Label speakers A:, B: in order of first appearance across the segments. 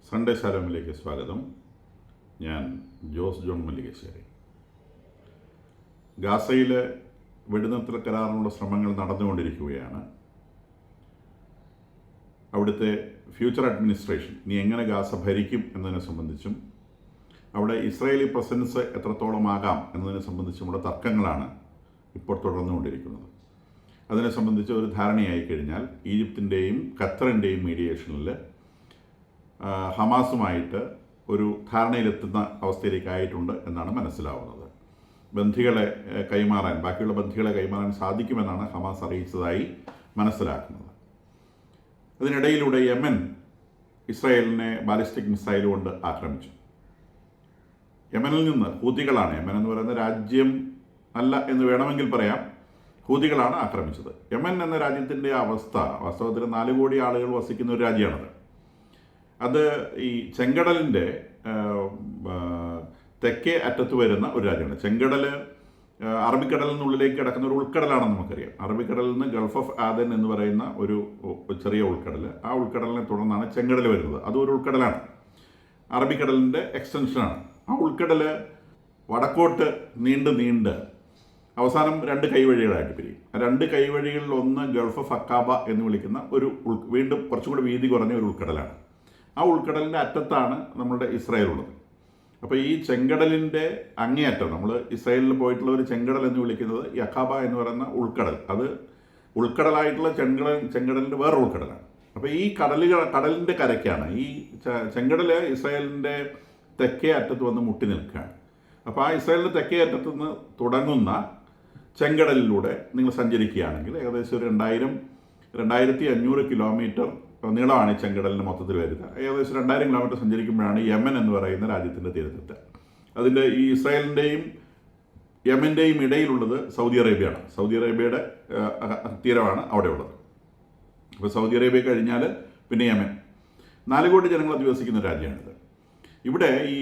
A: Sunday ശാലോമിലേക്ക് സ്വാഗതം. ഞാൻ Jose John Mallikassery. ഗാസയിലെ വെടിനിർത്തൽ കരാറിനുള്ള ശ്രമങ്ങൾ നടന്നുകൊണ്ടിരിക്കുകയാണ്. അവിടുത്തെ ഫ്യൂച്ചർ അഡ്മിനിസ്ട്രേഷൻ ഇനി എങ്ങനെ ഗാസ ഭരിക്കും എന്നതിനെ സംബന്ധിച്ചും അവിടെ ഇസ്രായേലി പ്രസൻസ് എത്രത്തോളമാകാം എന്നതിനെ സംബന്ധിച്ചുമുള്ള തർക്കങ്ങളാണ് ഇപ്പോൾ തുടർന്നുകൊണ്ടിരിക്കുന്നത്. അതിനെ സംബന്ധിച്ച് ഒരു ധാരണയായി കഴിഞ്ഞാൽ ഈജിപ്തിൻ്റെയും ഖത്തറിൻ്റെയും മീഡിയേഷനിൽ ഹമാസുമായിട്ട് ഒരു ധാരണയിലെത്തുന്ന അവസ്ഥയിലേക്കായിട്ടുണ്ട് എന്നാണ് മനസ്സിലാവുന്നത്. ബാക്കിയുള്ള ബന്ധികളെ കൈമാറാൻ സാധിക്കുമെന്നാണ് ഹമാസ് അറിയിച്ചതായി മനസ്സിലാക്കുന്നത്. അതിനിടയിലൂടെ യമൻ ഇസ്രായേലിനെ ബാലിസ്റ്റിക് മിസൈൽ കൊണ്ട് ആക്രമിച്ചു. യമനിൽ നിന്ന് ഹൂതികളാണ്, യമൻ എന്ന് പറയുന്ന രാജ്യം അല്ല എന്ന് വേണമെങ്കിൽ പറയാം, ഹൂതികളാണ് ആക്രമിച്ചത്. യമൻ എന്ന രാജ്യത്തിൻ്റെ അവസ്ഥ വാസ്തവത്തിൽ 4 കോടി ആളുകൾ വസിക്കുന്ന ഒരു രാജ്യമാണത്. അത് ഈ ചെങ്കടലിൻ്റെ തെക്കേ അറ്റത്ത് വരുന്ന ഒരു രാജ്യമാണ്. ചെങ്കടൽ അറബിക്കടലിൽ നിന്നുള്ളിലേക്ക് കിടക്കുന്ന ഒരു ഉൾക്കടലാണെന്ന് നമുക്കറിയാം. അറബിക്കടലിൽ നിന്ന് ഗൾഫ് ഓഫ് ആദൻ എന്ന് പറയുന്ന ഒരു ചെറിയ ഉൾക്കടൽ, ആ ഉൾക്കടലിനെ തുടർന്നാണ് ചെങ്കടൽ വരുന്നത്. അതും ഒരു ഉൾക്കടലാണ്, അറബിക്കടലിൻ്റെ എക്സ്റ്റൻഷനാണ്. ആ ഉൾക്കടൽ വടക്കോട്ട് നീണ്ട് അവസാനം 2 കൈവഴികളായിട്ട് പിരിയും. ആ 2 കൈവഴികളിൽ ഒന്ന് ഗൾഫ് ഓഫ് അക്കാബ എന്ന് വിളിക്കുന്ന വീണ്ടും കുറച്ചും കൂടി വീതി കുറഞ്ഞ ഒരു ഉൾക്കടലാണ്. ആ ഉൾക്കടലിൻ്റെ അറ്റത്താണ് നമ്മളുടെ ഇസ്രായേൽ ഉള്ളത്. അപ്പോൾ ഈ ചെങ്കടലിൻ്റെ അങ്ങേയറ്റം, നമ്മൾ ഇസ്രായേലിൽ പോയിട്ടുള്ള ഒരു ചെങ്കടൽ എന്ന് വിളിക്കുന്നത് ഈ അഖാബ എന്ന് പറയുന്ന ഉൾക്കടൽ, അത് ഉൾക്കടലായിട്ടുള്ള ചെങ്കടലിൻ്റെ വേറെ ഉൾക്കടലാണ്. അപ്പോൾ ഈ കടലിൻ്റെ കരയ്ക്കാണ് ഈ ചെങ്കടൽ ഇസ്രായേലിൻ്റെ തെക്കേ അറ്റത്ത് വന്ന് മുട്ടി നിൽക്കുകയാണ്. അപ്പോൾ ആ ഇസ്രായേലിൻ്റെ തെക്കേ അറ്റത്ത് നിന്ന് തുടങ്ങുന്ന ചെങ്കടലിലൂടെ നിങ്ങൾ സഞ്ചരിക്കുകയാണെങ്കിൽ ഏകദേശം ഒരു 2500 കിലോമീറ്റർ നീളമാണ് ഈ ചെങ്കടലിന് മൊത്തത്തിൽ വരുന്നത്. ഏകദേശം 2000 കിലോമീറ്റർ സഞ്ചരിക്കുമ്പോഴാണ് യമൻ എന്ന് പറയുന്ന രാജ്യത്തിൻ്റെ തീരത്തെത്തുക. അതിൻ്റെ ഈ ഇസ്രായേലിൻ്റെയും യമൻ്റെയും ഇടയിലുള്ളത് സൗദി അറേബ്യയാണ്. സൗദി അറേബ്യയുടെ തീരമാണ് അവിടെ ഉള്ളത്. അപ്പോൾ സൗദി അറേബ്യ കഴിഞ്ഞാൽ പിന്നെ യമൻ. 4 കോടി ജനങ്ങൾ അധിവസിക്കുന്ന രാജ്യമാണിത്. ഇവിടെ ഈ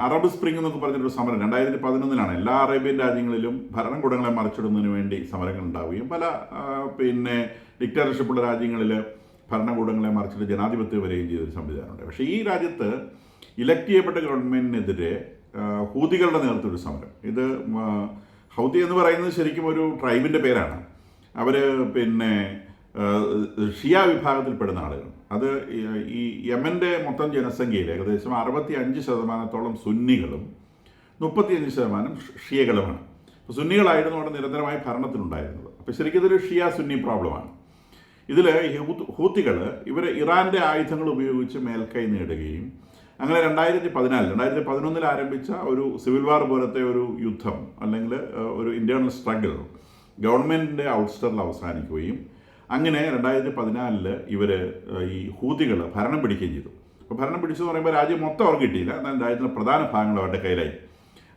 A: അറബ് സ്പ്രിംഗ് എന്നൊക്കെ പറഞ്ഞൊരു സമരം 2011 എല്ലാ അറേബ്യൻ രാജ്യങ്ങളിലും ഭരണകൂടങ്ങളെ മറിച്ചിടുന്നതിന് വേണ്ടി സമരങ്ങൾ ഉണ്ടാവുകയും പല ഡിക്റ്റേറ്റർഷിപ്പുള്ള രാജ്യങ്ങളിൽ ഭരണകൂടങ്ങളെ മറിച്ചിട്ട് ജനാധിപത്യം വരികയും ചെയ്തൊരു സംവിധാനമുണ്ട്. പക്ഷേ ഈ രാജ്യത്ത് ഇലക്ട് ചെയ്യപ്പെട്ട ഗവൺമെൻറ്റിനെതിരെ ഹൂതികളുടെ നേതൃത്വത്തിൽ സമരം. ഇത് ഹൗതി എന്ന് പറയുന്നത് ശരിക്കും ഒരു ട്രൈബിൻ്റെ പേരാണ്. അവർ ഷിയ വിഭാഗത്തിൽപ്പെടുന്ന ആളുകൾ. അത് ഈ യമൻ്റെ മൊത്തം ജനസംഖ്യയിൽ ഏകദേശം 65% സുന്നികളും 35% ഷിയകളുമാണ്. അപ്പോൾ സുന്നികളായിരുന്നു അവിടെ നിരന്തരമായി ഭരണത്തിലുണ്ടായിരുന്നത്. അപ്പോൾ ശരിക്കും ഇതൊരു ഷിയ സുന്നി പ്രോബ്ലമാണ്. ഇതിൽ ഹൂത്തികൾ ഇറാൻ്റെ ആയുധങ്ങൾ ഉപയോഗിച്ച് മേൽക്കൈ നേടുകയും അങ്ങനെ 2011 ആരംഭിച്ച ഒരു സിവിൽ വാർ പോലത്തെ ഒരു യുദ്ധം അല്ലെങ്കിൽ ഒരു ഇൻറ്റേർണൽ സ്ട്രഗിൾ ഗവൺമെൻറ്റിൻ്റെ ഔട്ട്സ്റ്ററിൽ അവസാനിക്കുകയും അങ്ങനെ 2014 ഈ ഹൂതികൾ ഭരണം പിടിക്കുകയും ചെയ്തു. അപ്പോൾ ഭരണം പിടിച്ചെന്ന് പറയുമ്പോൾ രാജ്യം മൊത്തം അവർക്ക് കിട്ടിയില്ല, എന്നാൽ രാജ്യത്തിൻ്റെ പ്രധാന ഭാഗങ്ങൾ അവരുടെ കയ്യിലായി.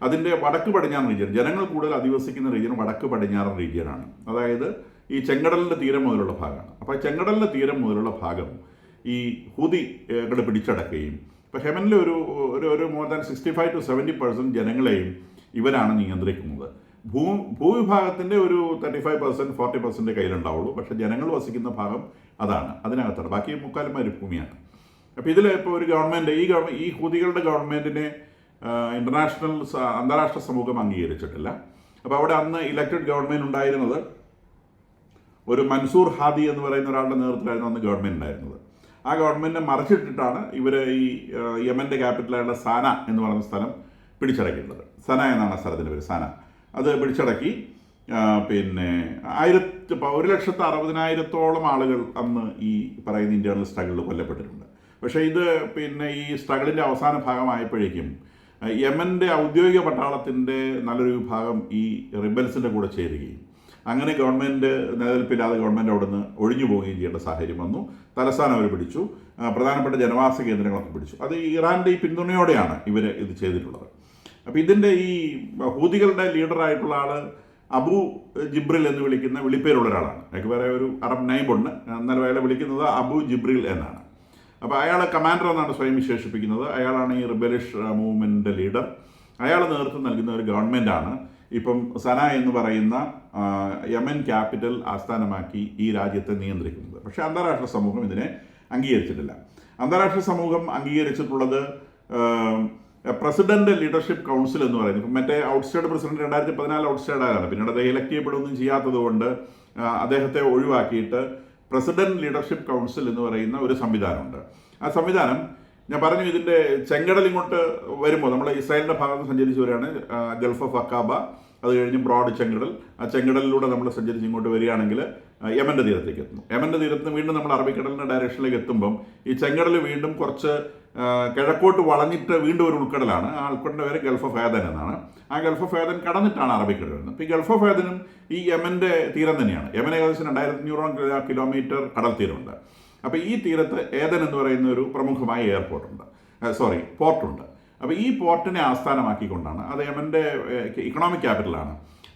A: അതിൻ്റെ വടക്ക് പടിഞ്ഞാറൻ റീജിയൻ, ജനങ്ങൾ കൂടുതൽ അധിവസിക്കുന്ന റീജിയൻ വടക്ക് പടിഞ്ഞാറൻ റീജിയനാണ്. അതായത് ഈ ചെങ്കടലിൻ്റെ തീരം മുതലുള്ള ഭാഗമാണ്. അപ്പോൾ ചെങ്കടലിൻ്റെ തീരം മുതലുള്ള ഭാഗം ഈ ഹൂതികൾ പിടിച്ചടക്കുകയും ഇപ്പോൾ യമനിലെ ഒരു മോർ ദാൻ 65 to 70% ജനങ്ങളെയും ഇവരാണ് നിയന്ത്രിക്കുന്നത്. ഭൂവിഭാഗത്തിൻ്റെ ഒരു 35% 40% കയ്യിലുണ്ടാവുള്ളൂ. പക്ഷേ ജനങ്ങൾ വസിക്കുന്ന ഭാഗം അതാണ്, അതിനകത്താണ്. ബാക്കി 3/4 മരുഭൂമിയാണ്. അപ്പോൾ ഇതിൽ ഇപ്പോൾ ഒരു ഗവൺമെൻറ് ഈ ഹൂതികളുടെ ഗവൺമെൻറ്റിനെ അന്താരാഷ്ട്ര സമൂഹം അംഗീകരിച്ചിട്ടില്ല. അപ്പോൾ അവിടെ അന്ന് ഇലക്റ്റഡ് ഗവൺമെൻറ് ഉണ്ടായിരുന്നത് ഒരു മൻസൂർ ഹാദി എന്ന് പറയുന്ന ഒരാളുടെ നേതൃത്വത്തിലായിരുന്നു അന്ന് ഗവൺമെൻറ് ഉണ്ടായിരുന്നത്. ആ ഗവൺമെൻറ്റിനെ മറിച്ചിട്ടിട്ടാണ് ഇവർ ഈ യമൻ്റെ ക്യാപിറ്റലായുള്ള സാന എന്ന് പറയുന്ന സ്ഥലം പിടിച്ചടക്കിയിട്ടുള്ളത്. സന എന്നാണ് സ്ഥലത്തിൻ്റെ പേര്, സാന. അത് പിടിച്ചടക്കി 1,60,000 ആളുകൾ അന്ന് ഈ പറയുന്ന ഇൻറ്റേർണൽ സ്ട്രഗിളിൽ കൊല്ലപ്പെട്ടിട്ടുണ്ട്. പക്ഷേ ഇത് ഈ സ്ട്രഗിളിൻ്റെ അവസാന ഭാഗമായപ്പോഴേക്കും യമൻ്റെ ഔദ്യോഗിക പട്ടാളത്തിൻ്റെ നല്ലൊരു വിഭാഗം ഈ റിബൽസിൻ്റെ കൂടെ ചേരുകയും അങ്ങനെ ഗവൺമെൻറ് നിലനിൽപ്പില്ലാതെ ഗവൺമെൻറ് അവിടെ നിന്ന് ഒഴിഞ്ഞു പോവുകയും ചെയ്യേണ്ട സാഹചര്യം വന്നു. തലസ്ഥാനം അവർ പിടിച്ചു, പ്രധാനപ്പെട്ട ജനവാസ കേന്ദ്രങ്ങളൊക്കെ പിടിച്ചു. അത് ഇറാൻ്റെ ഈ പിന്തുണയോടെയാണ് ഇവർ ഇത് ചെയ്തിട്ടുള്ളത്. അപ്പോൾ ഇതിൻ്റെ ഈ ഹൂതികളുടെ ലീഡറായിട്ടുള്ള ആൾ അബു ജിബ്രിൽ എന്ന് വിളിക്കുന്ന വിളിപ്പേരുള്ള ഒരാളാണ്. അയാൾക്ക് വേറെ ഒരു അറബ് നൈബുണ്ട്, എന്നാലും അയാളെ വിളിക്കുന്നത് അബു ജിബ്രിൽ എന്നാണ്. അപ്പോൾ അയാൾ കമാൻഡർ എന്നാണ് സ്വയം വിശേഷിപ്പിക്കുന്നത്. അയാളാണ് ഈ റിബലിഷ് മൂവ്മെൻറ്റിൻ്റെ ലീഡർ. അയാൾ നേതൃത്വം നൽകുന്ന ഒരു ഗവൺമെൻറ്റാണ് ഇപ്പം സന എന്ന് പറയുന്ന യമൻ ക്യാപിറ്റൽ ആസ്ഥാനമാക്കി ഈ രാജ്യത്തെ നിയന്ത്രിക്കുന്നത്. പക്ഷേ അന്താരാഷ്ട്ര സമൂഹം ഇതിനെ അംഗീകരിച്ചിട്ടില്ല. അന്താരാഷ്ട്ര സമൂഹം അംഗീകരിച്ചിട്ടുള്ളത് പ്രസിഡന്റ് ലീഡർഷിപ്പ് കൗൺസിൽ എന്ന് പറയുന്നത്. ഇപ്പം മറ്റേ ഔട്ട്സ്റ്റേഡ് പ്രസിഡന്റ് 2014 ഔട്ട്സ്റ്റേഡ് ആയതാണ്. പിന്നീട് അദ്ദേഹം ഇലക്ട് ചെയ്യപ്പെടുകയൊന്നും ചെയ്യാത്തത് കൊണ്ട് അദ്ദേഹത്തെ ഒഴിവാക്കിയിട്ട് പ്രസിഡന്റ് ലീഡർഷിപ്പ് കൗൺസിൽ എന്ന് പറയുന്ന ഒരു സംവിധാനമുണ്ട്. ആ സംവിധാനം ഞാൻ പറഞ്ഞു, ഇതിൻ്റെ ചെങ്കടൽ ഇങ്ങോട്ട് വരുമ്പോൾ നമ്മൾ ഇസ്രായേലിൻ്റെ ഭാഗത്ത് സഞ്ചരിച്ച് വരികയാണ്, ഗൾഫ് ഓഫ് അക്കാബ, അത് കഴിഞ്ഞ് ബ്രോഡ് ചെങ്കടൽ, ആ ചെങ്കടലിലൂടെ നമ്മൾ സഞ്ചരിച്ച് ഇങ്ങോട്ട് വരികയാണെങ്കിൽ യമൻ്റെ തീരത്തേക്ക് എത്തുന്നു. യമൻ്റെ തീരത്ത് നിന്ന് വീണ്ടും നമ്മൾ അറബിക്കടലിൻ്റെ ഡയറക്ഷനിലേക്ക് എത്തുമ്പം ഈ ചെങ്കടൽ വീണ്ടും കുറച്ച് കിഴക്കോട്ട് വളഞ്ഞിട്ട് വീണ്ടും ഒരു ഉൾക്കടലാണ്. ആ ഉൾക്കടലിൻ്റെ പേര് ഗൾഫ് ഓഫ് ഏദൻ എന്നാണ്. ആ ഗൾഫ് ഓഫ് ഏദൻ കടന്നിട്ടാണ് അറബിക്കടൽ വരുന്നത്. അപ്പോൾ ഈ ഗൾഫ് ഓഫ് ഏദനും ഈ യമൻ്റെ തീരം തന്നെയാണ്. യമൻ ഏകദേശം 2500 കിലോമീറ്റർ കടൽ തീരമുണ്ട്. അപ്പോൾ ഈ തീരത്ത് ഏദൻ എന്ന് പറയുന്ന ഒരു പ്രമുഖമായ പോർട്ടുണ്ട്. അപ്പോൾ ഈ പോർട്ടിനെ ആസ്ഥാനമാക്കിക്കൊണ്ടാണ്, അത് യമൻ്റെ ഇക്കണോമിക് ക്യാപിറ്റലാണ്,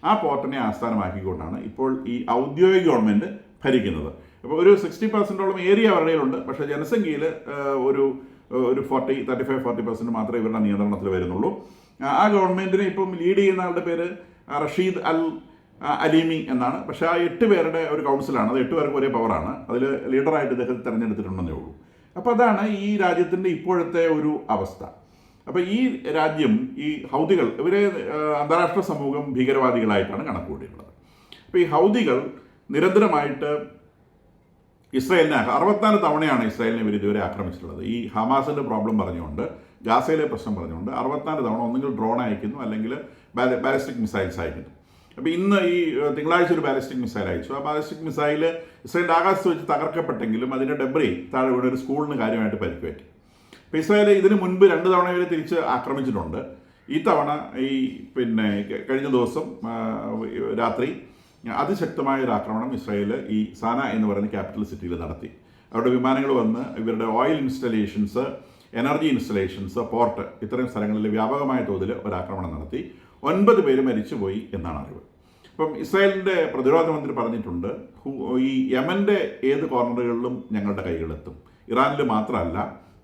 A: ആ പോർട്ടിനെ ആസ്ഥാനമാക്കിക്കൊണ്ടാണ് ഇപ്പോൾ ഈ ഔദ്യോഗിക ഗവൺമെൻറ് ഭരിക്കുന്നത്. അപ്പോൾ ഒരു 60% ഏരിയ അവരുടെ കയ്യിലുണ്ട്. പക്ഷേ ജനസംഖ്യയിൽ ഒരു 35-40% മാത്രമേ ഇവരുടെ നിയന്ത്രണത്തിൽ വരുന്നുള്ളൂ. ആ ഗവൺമെൻറ്റിനെ ഇപ്പം ലീഡ് ചെയ്യുന്ന ആളുടെ പേര് റഷീദ് അൽ അലീമി എന്നാണ്. പക്ഷേ ആ 8 പേരുടെ ഒരു കൗൺസിലാണ്. അത് 8 പേർക്ക് ഒരേ പവറാണ്. അതിൽ ലീഡറായിട്ട് ഇദ്ദേഹത്തെ തിരഞ്ഞെടുത്തിട്ടുണ്ടെന്നേ ഉള്ളൂ. അപ്പോൾ അതാണ് ഈ രാജ്യത്തിൻ്റെ ഇപ്പോഴത്തെ ഒരു അവസ്ഥ. അപ്പോൾ ഈ രാജ്യം, ഈ ഹൗദികൾ, ഇവരെ അന്താരാഷ്ട്ര സമൂഹം ഭീകരവാദികളായിട്ടാണ് കണക്കുകൂട്ടിയിട്ടുള്ളത്. അപ്പോൾ ഈ ഹൗദികൾ നിരന്തരമായിട്ട് ഇസ്രായേലിനെ 64 തവണയാണ് ഇസ്രായേലിനെ ഇവർ ഇതുവരെ ആക്രമിച്ചിട്ടുള്ളത്. ഈ ഹമാസിൻ്റെ പ്രോബ്ലം പറഞ്ഞുകൊണ്ട്, ഗാസയിലെ പ്രശ്നം പറഞ്ഞുകൊണ്ട് 64 തവണ ഒന്നുകിൽ ഡ്രോൺ അയക്കുന്നു, അല്ലെങ്കിൽ ബാലിസ്റ്റിക് മിസൈൽസ് അയക്കുന്നു. അപ്പോൾ ഇന്ന് ഈ തിങ്കളാഴ്ച ഒരു ബാലിസ്റ്റിക് മിസൈൽ അയച്ചു. ആ ബാലിസ്റ്റിക് മിസൈൽ ഇസ്രായേലിൻ്റെ ആകാശത്ത് വെച്ച് തകർക്കപ്പെട്ടെങ്കിലും അതിൻ്റെ ഡെബ്രി താഴെ വീണ് ഒരു സ്കൂളിന് കാര്യമായിട്ട് പരിക്കുപറ്റി. അപ്പോൾ ഇസ്രായേൽ ഇതിന് മുൻപ് 2 തവണ ഇവരെ തിരിച്ച് ആക്രമിച്ചിട്ടുണ്ട്. ഈ തവണ കഴിഞ്ഞ ദിവസം രാത്രി അതിശക്തമായ ഒരു ആക്രമണം ഇസ്രായേൽ ഈ സാന എന്ന് പറയുന്ന ക്യാപിറ്റൽ സിറ്റിയിൽ നടത്തി. അവിടെ വിമാനങ്ങൾ വന്ന് ഇവരുടെ oil installations, energy installations, port, ഇത്തരം സ്ഥലങ്ങളിൽ വ്യാപകമായ തോതിൽ ഒരാക്രമണം നടത്തി. 9 പേര് മരിച്ചുപോയി എന്നാണ് അറിവ്. അപ്പം ഇസ്രായേലിൻ്റെ പ്രതിരോധ മന്ത്രി പറഞ്ഞിട്ടുണ്ട്, ഈ യമൻ്റെ ഏത് കോർണറുകളിലും ഞങ്ങളുടെ കൈകളെത്തും. ഇറാനിൽ മാത്രമല്ല,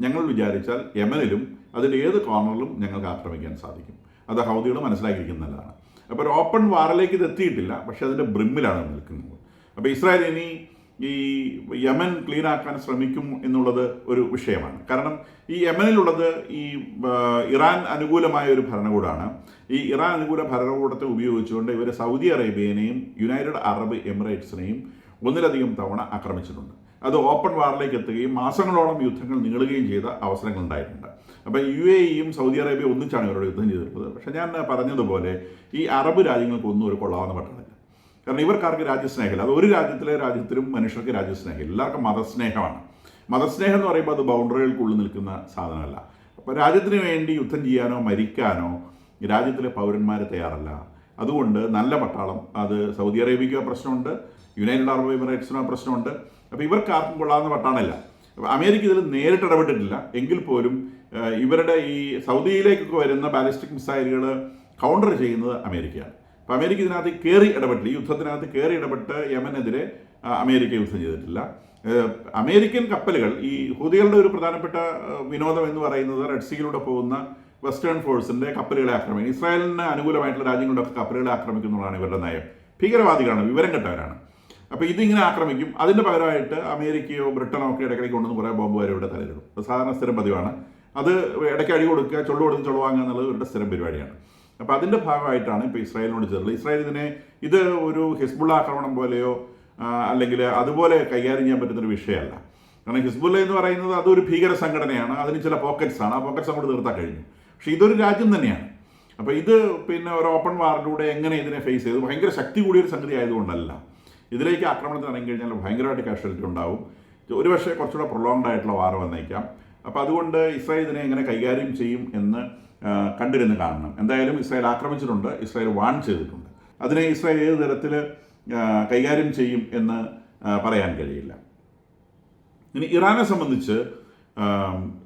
A: ഞങ്ങൾ വിചാരിച്ചാൽ യമനിലും അതിൻ്റെ ഏത് കോർണറിലും ഞങ്ങൾക്ക് ആക്രമിക്കാൻ സാധിക്കും. അത് ഹൗദികൾ മനസ്സിലാക്കിയിരിക്കുന്നതാണ്. അപ്പോൾ ഒരു ഓപ്പൺ വാറിലേക്ക് ഇത് എത്തിയിട്ടില്ല, പക്ഷേ അതിൻ്റെ ബ്രിമ്മിലാണ് നിൽക്കുന്നത്. അപ്പോൾ ഇസ്രായേൽ ഇനി ഈ യമൻ ക്ലീനാക്കാൻ ശ്രമിക്കും എന്നുള്ളത് ഒരു വിഷയമാണ്. കാരണം ഈ യമനിലുള്ളത് ഈ ഇറാൻ അനുകൂലമായ ഒരു ഭരണകൂടമാണ്. ഈ ഇറാൻ അനുകൂല ഭരണകൂടത്തെ ഉപയോഗിച്ചുകൊണ്ട് ഇവർ സൗദി അറേബ്യനെയും യുണൈറ്റഡ് അറബ് എമിറേറ്റ്സിനെയും ഒന്നിലധികം തവണ ആക്രമിച്ചിട്ടുണ്ട്. അത് ഓപ്പൺ വാറിലേക്ക് എത്തുകയും മാസങ്ങളോളം യുദ്ധങ്ങൾ നീളുകയും ചെയ്ത അവസരങ്ങൾ ഉണ്ടായിട്ടുണ്ട്. അപ്പോൾ UAEയും സൗദി അറേബ്യ ഒന്നിച്ചാണ് ഇവരോട് യുദ്ധം ചെയ്തിട്ടുള്ളത്. പക്ഷേ ഞാൻ പറഞ്ഞതുപോലെ ഈ അറബ് രാജ്യങ്ങൾക്കൊന്നും ഒരു കൊള്ളാവുന്ന പട്ടണമില്ല. കാരണം ഇവർക്കാർക്ക് രാജ്യസ്നേഹമില്ല. അത് ഒരു രാജ്യത്തിലും മനുഷ്യർക്ക് രാജ്യസ്നേഹമില്ല. എല്ലാവർക്കും മതസ്നേഹമാണ്. മതസ്നേഹം എന്ന് പറയുമ്പോൾ അത് ബൗണ്ടറികൾക്കുള്ളിൽ നിൽക്കുന്ന സാധനമല്ല. അപ്പോൾ രാജ്യത്തിന് വേണ്ടി യുദ്ധം ചെയ്യാനോ മരിക്കാനോ രാജ്യത്തിലെ പൗരന്മാർ തയ്യാറല്ല. അതുകൊണ്ട് നല്ല പട്ടാളം, അത് സൗദി അറേബ്യയ്ക്കോ പ്രശ്നമുണ്ട്, യുണൈറ്റഡ് അറബ് എമിറേറ്റ്സിനോ പ്രശ്നമുണ്ട്. അപ്പോൾ ഇവർക്ക് ആർക്കും കൊള്ളാവുന്ന പട്ടാളമല്ല. അമേരിക്ക ഇതിൽ നേരിട്ട് ഇടപെട്ടിട്ടില്ല. എങ്കിൽ പോലും ഇവരുടെ ഈ സൗദിയിലേക്കൊക്കെ വരുന്ന ബാലിസ്റ്റിക് മിസൈലുകൾ കൗണ്ടർ ചെയ്യുന്നത് അമേരിക്കയാണ്. അപ്പോൾ അമേരിക്ക ഇതിനകത്ത് കയറി ഇടപെട്ടില്ല. ഈ യുദ്ധത്തിനകത്ത് കയറി ഇടപെട്ട് യമനെതിരെ അമേരിക്ക യുദ്ധം ചെയ്തിട്ടില്ല. അമേരിക്കൻ കപ്പലുകൾ, ഈ ഹൂതികളുടെ ഒരു പ്രധാനപ്പെട്ട വിനോദം എന്ന് പറയുന്നത് റെഡ് സീയിലൂടെ പോകുന്ന വെസ്റ്റേൺ ഫോഴ്സിൻ്റെ കപ്പലുകളെ ആക്രമിക്കും. ഇസ്രായേലിന് അനുകൂലമായിട്ടുള്ള രാജ്യങ്ങളുടെയൊക്കെ കപ്പലുകളെ ആക്രമിക്കുന്നതാണ് ഇവരുടെ നയം. ഭീകരവാദികളാണ്, വിവരം കെട്ടവരാണ്. അപ്പോൾ ഇതിങ്ങനെ ആക്രമിക്കും. അതിൻ്റെ പകരമായിട്ട് അമേരിക്കയോ ബ്രിട്ടനോ ഒക്കെ ഇടയ്ക്കിടയ്ക്ക് കൊണ്ടുവന്ന് കുറേ ബോംബ് വരെ ഇവിടെ തലയിടും. സാധാരണ സ്ഥിരം പതിവാണ്. അത് ഇടയ്ക്ക് അടി കൊടുക്കുക, ചൊള്ളു കൊടുത്ത് ചൊള്ളുവാങ്ങുക എന്നുള്ളത് ഇവരുടെ സ്ഥിരം പരിപാടിയാണ്. അപ്പോൾ അതിൻ്റെ ഭാഗമായിട്ടാണ് ഇപ്പോൾ ഇസ്രായേലിനോട് ചേർന്നത്. ഇസ്രായേൽ ഇത് ഒരു ഹിസ്ബുള്ള ആക്രമണം പോലെയോ അല്ലെങ്കിൽ അതുപോലെ കൈകാര്യം ചെയ്യാൻ പറ്റുന്നൊരു വിഷയമല്ല. കാരണം ഹിസ്ബുള്ള എന്ന് പറയുന്നത് അതൊരു ഭീകര സംഘടനയാണ്. അതിന് ചില പോക്കറ്റ്സാണ്. ആ പോക്കറ്റ്സ് അങ്ങോട്ട് തീർത്താൻ കഴിഞ്ഞു. പക്ഷേ ഇതൊരു രാജ്യം തന്നെയാണ്. അപ്പോൾ ഇത് ഒരു ഓപ്പൺ വാറിലൂടെ എങ്ങനെ ഇതിനെ ഫേസ് ചെയ്തു, ഭയങ്കര ശക്തി കൂടിയൊരു സംഗതി ആയതുകൊണ്ടല്ല. ഇതിലേക്ക് ആക്രമണത്തിന് ഇറങ്ങിക്കഴിഞ്ഞാൽ ഭയങ്കരമായിട്ട് കാഷ്വാലിറ്റി ഉണ്ടാവും. ഒരുപക്ഷെ കുറച്ചുകൂടെ പ്രൊലോങ്ഡ് ആയിട്ടുള്ള വാർ വന്നേക്കാം. അപ്പോൾ അതുകൊണ്ട് ഇസ്രായേൽ ഇതിനെ എങ്ങനെ കൈകാര്യം ചെയ്യും എന്ന് കണ്ടിരുന്ന് കാണണം. എന്തായാലും ഇസ്രായേൽ ആക്രമിച്ചിട്ടുണ്ട്, ഇസ്രായേൽ വാൺ ചെയ്തിട്ടുണ്ട്. അതിനെ ഇസ്രായേൽ ഏത് തരത്തിൽ കൈകാര്യം ചെയ്യും എന്ന് പറയാൻ കഴിയില്ല. ഇനി ഇറാനെ സംബന്ധിച്ച്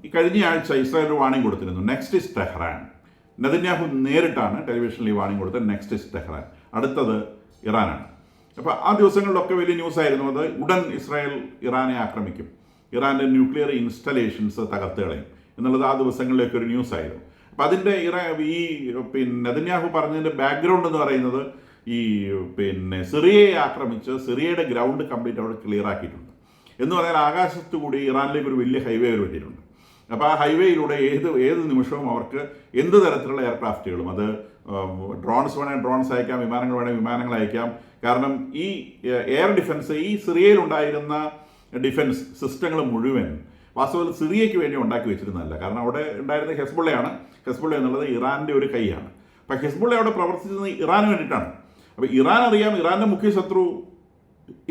A: ഈ കഴിഞ്ഞ ആഴ്ച ഇസ്രായേൽ ഒരു വാണിംഗ് കൊടുത്തിരുന്നു, നെക്സ്റ്റ് ഇസ് ടെഹ്റാൻ. നെതന്യാഹു നേരിട്ടാണ് ടെലിവിഷനിൽ ഈ വാണിംഗ് കൊടുത്തത്, നെക്സ്റ്റ് ഇസ് ടെഹ്റാൻ, അടുത്തത് ഇറാനാണ്. അപ്പോൾ ആ ദിവസങ്ങളിലൊക്കെ വലിയ ന്യൂസായിരുന്നു അത്. ഉടൻ ഇസ്രായേൽ ഇറാനെ ആക്രമിക്കും, ഇറാൻ്റെ ന്യൂക്ലിയർ ഇൻസ്റ്റലേഷൻസ് തകർത്ത് കളയും എന്നുള്ളത് ആ ദിവസങ്ങളിലേക്ക് ഒരു ന്യൂസായിരുന്നു. അപ്പോൾ അതിൻ്റെ നെതന്യാഹു പറഞ്ഞതിൻ്റെ ബാക്ക്ഗ്രൗണ്ട് എന്ന് പറയുന്നത് ഈ സിറിയയെ ആക്രമിച്ച് സിറിയയുടെ ഗ്രൗണ്ട് കംപ്ലീറ്റ് അവിടെ ക്ലിയർ ആക്കിയിട്ടുണ്ട്. എന്ന് പറഞ്ഞാൽ ആകാശത്തു കൂടി ഇറാനിലേക്ക് ഒരു വലിയ ഹൈവേ വിട്ടിട്ടുണ്ട്. അപ്പോൾ ആ ഹൈവേയിലൂടെ ഏത് നിമിഷവും അവർക്ക് എന്ത് തരത്തിലുള്ള എയർക്രാഫ്റ്റുകളും, അത് ഡ്രോൺസ് വേണമെങ്കിൽ ഡ്രോൺസ് അയക്കാം, വിമാനങ്ങൾ വേണമെങ്കിൽ വിമാനങ്ങൾ അയക്കാം. കാരണം ഈ എയർ ഡിഫൻസ്, ഈ സിറിയയിലുണ്ടായിരുന്ന ഡിഫൻസ് സിസ്റ്റങ്ങൾ മുഴുവൻ വാസ്തവത്തിൽ സിറിയയ്ക്ക് വേണ്ടി ഉണ്ടാക്കി വെച്ചിരുന്നതല്ല. കാരണം അവിടെ ഉണ്ടായിരുന്ന ഹെസ്ബുള്ളയാണ്. ഹെസ്ബുള്ള എന്നുള്ളത് ഇറാൻ്റെ ഒരു കൈയാണ്. അപ്പം ഹെസ്ബുള്ള അവിടെ പ്രവർത്തിച്ചത് ഇറാന് വേണ്ടിയിട്ടാണ്. അപ്പോൾ ഇറാൻ അറിയാം, ഇറാൻ്റെ മുഖ്യ ശത്രു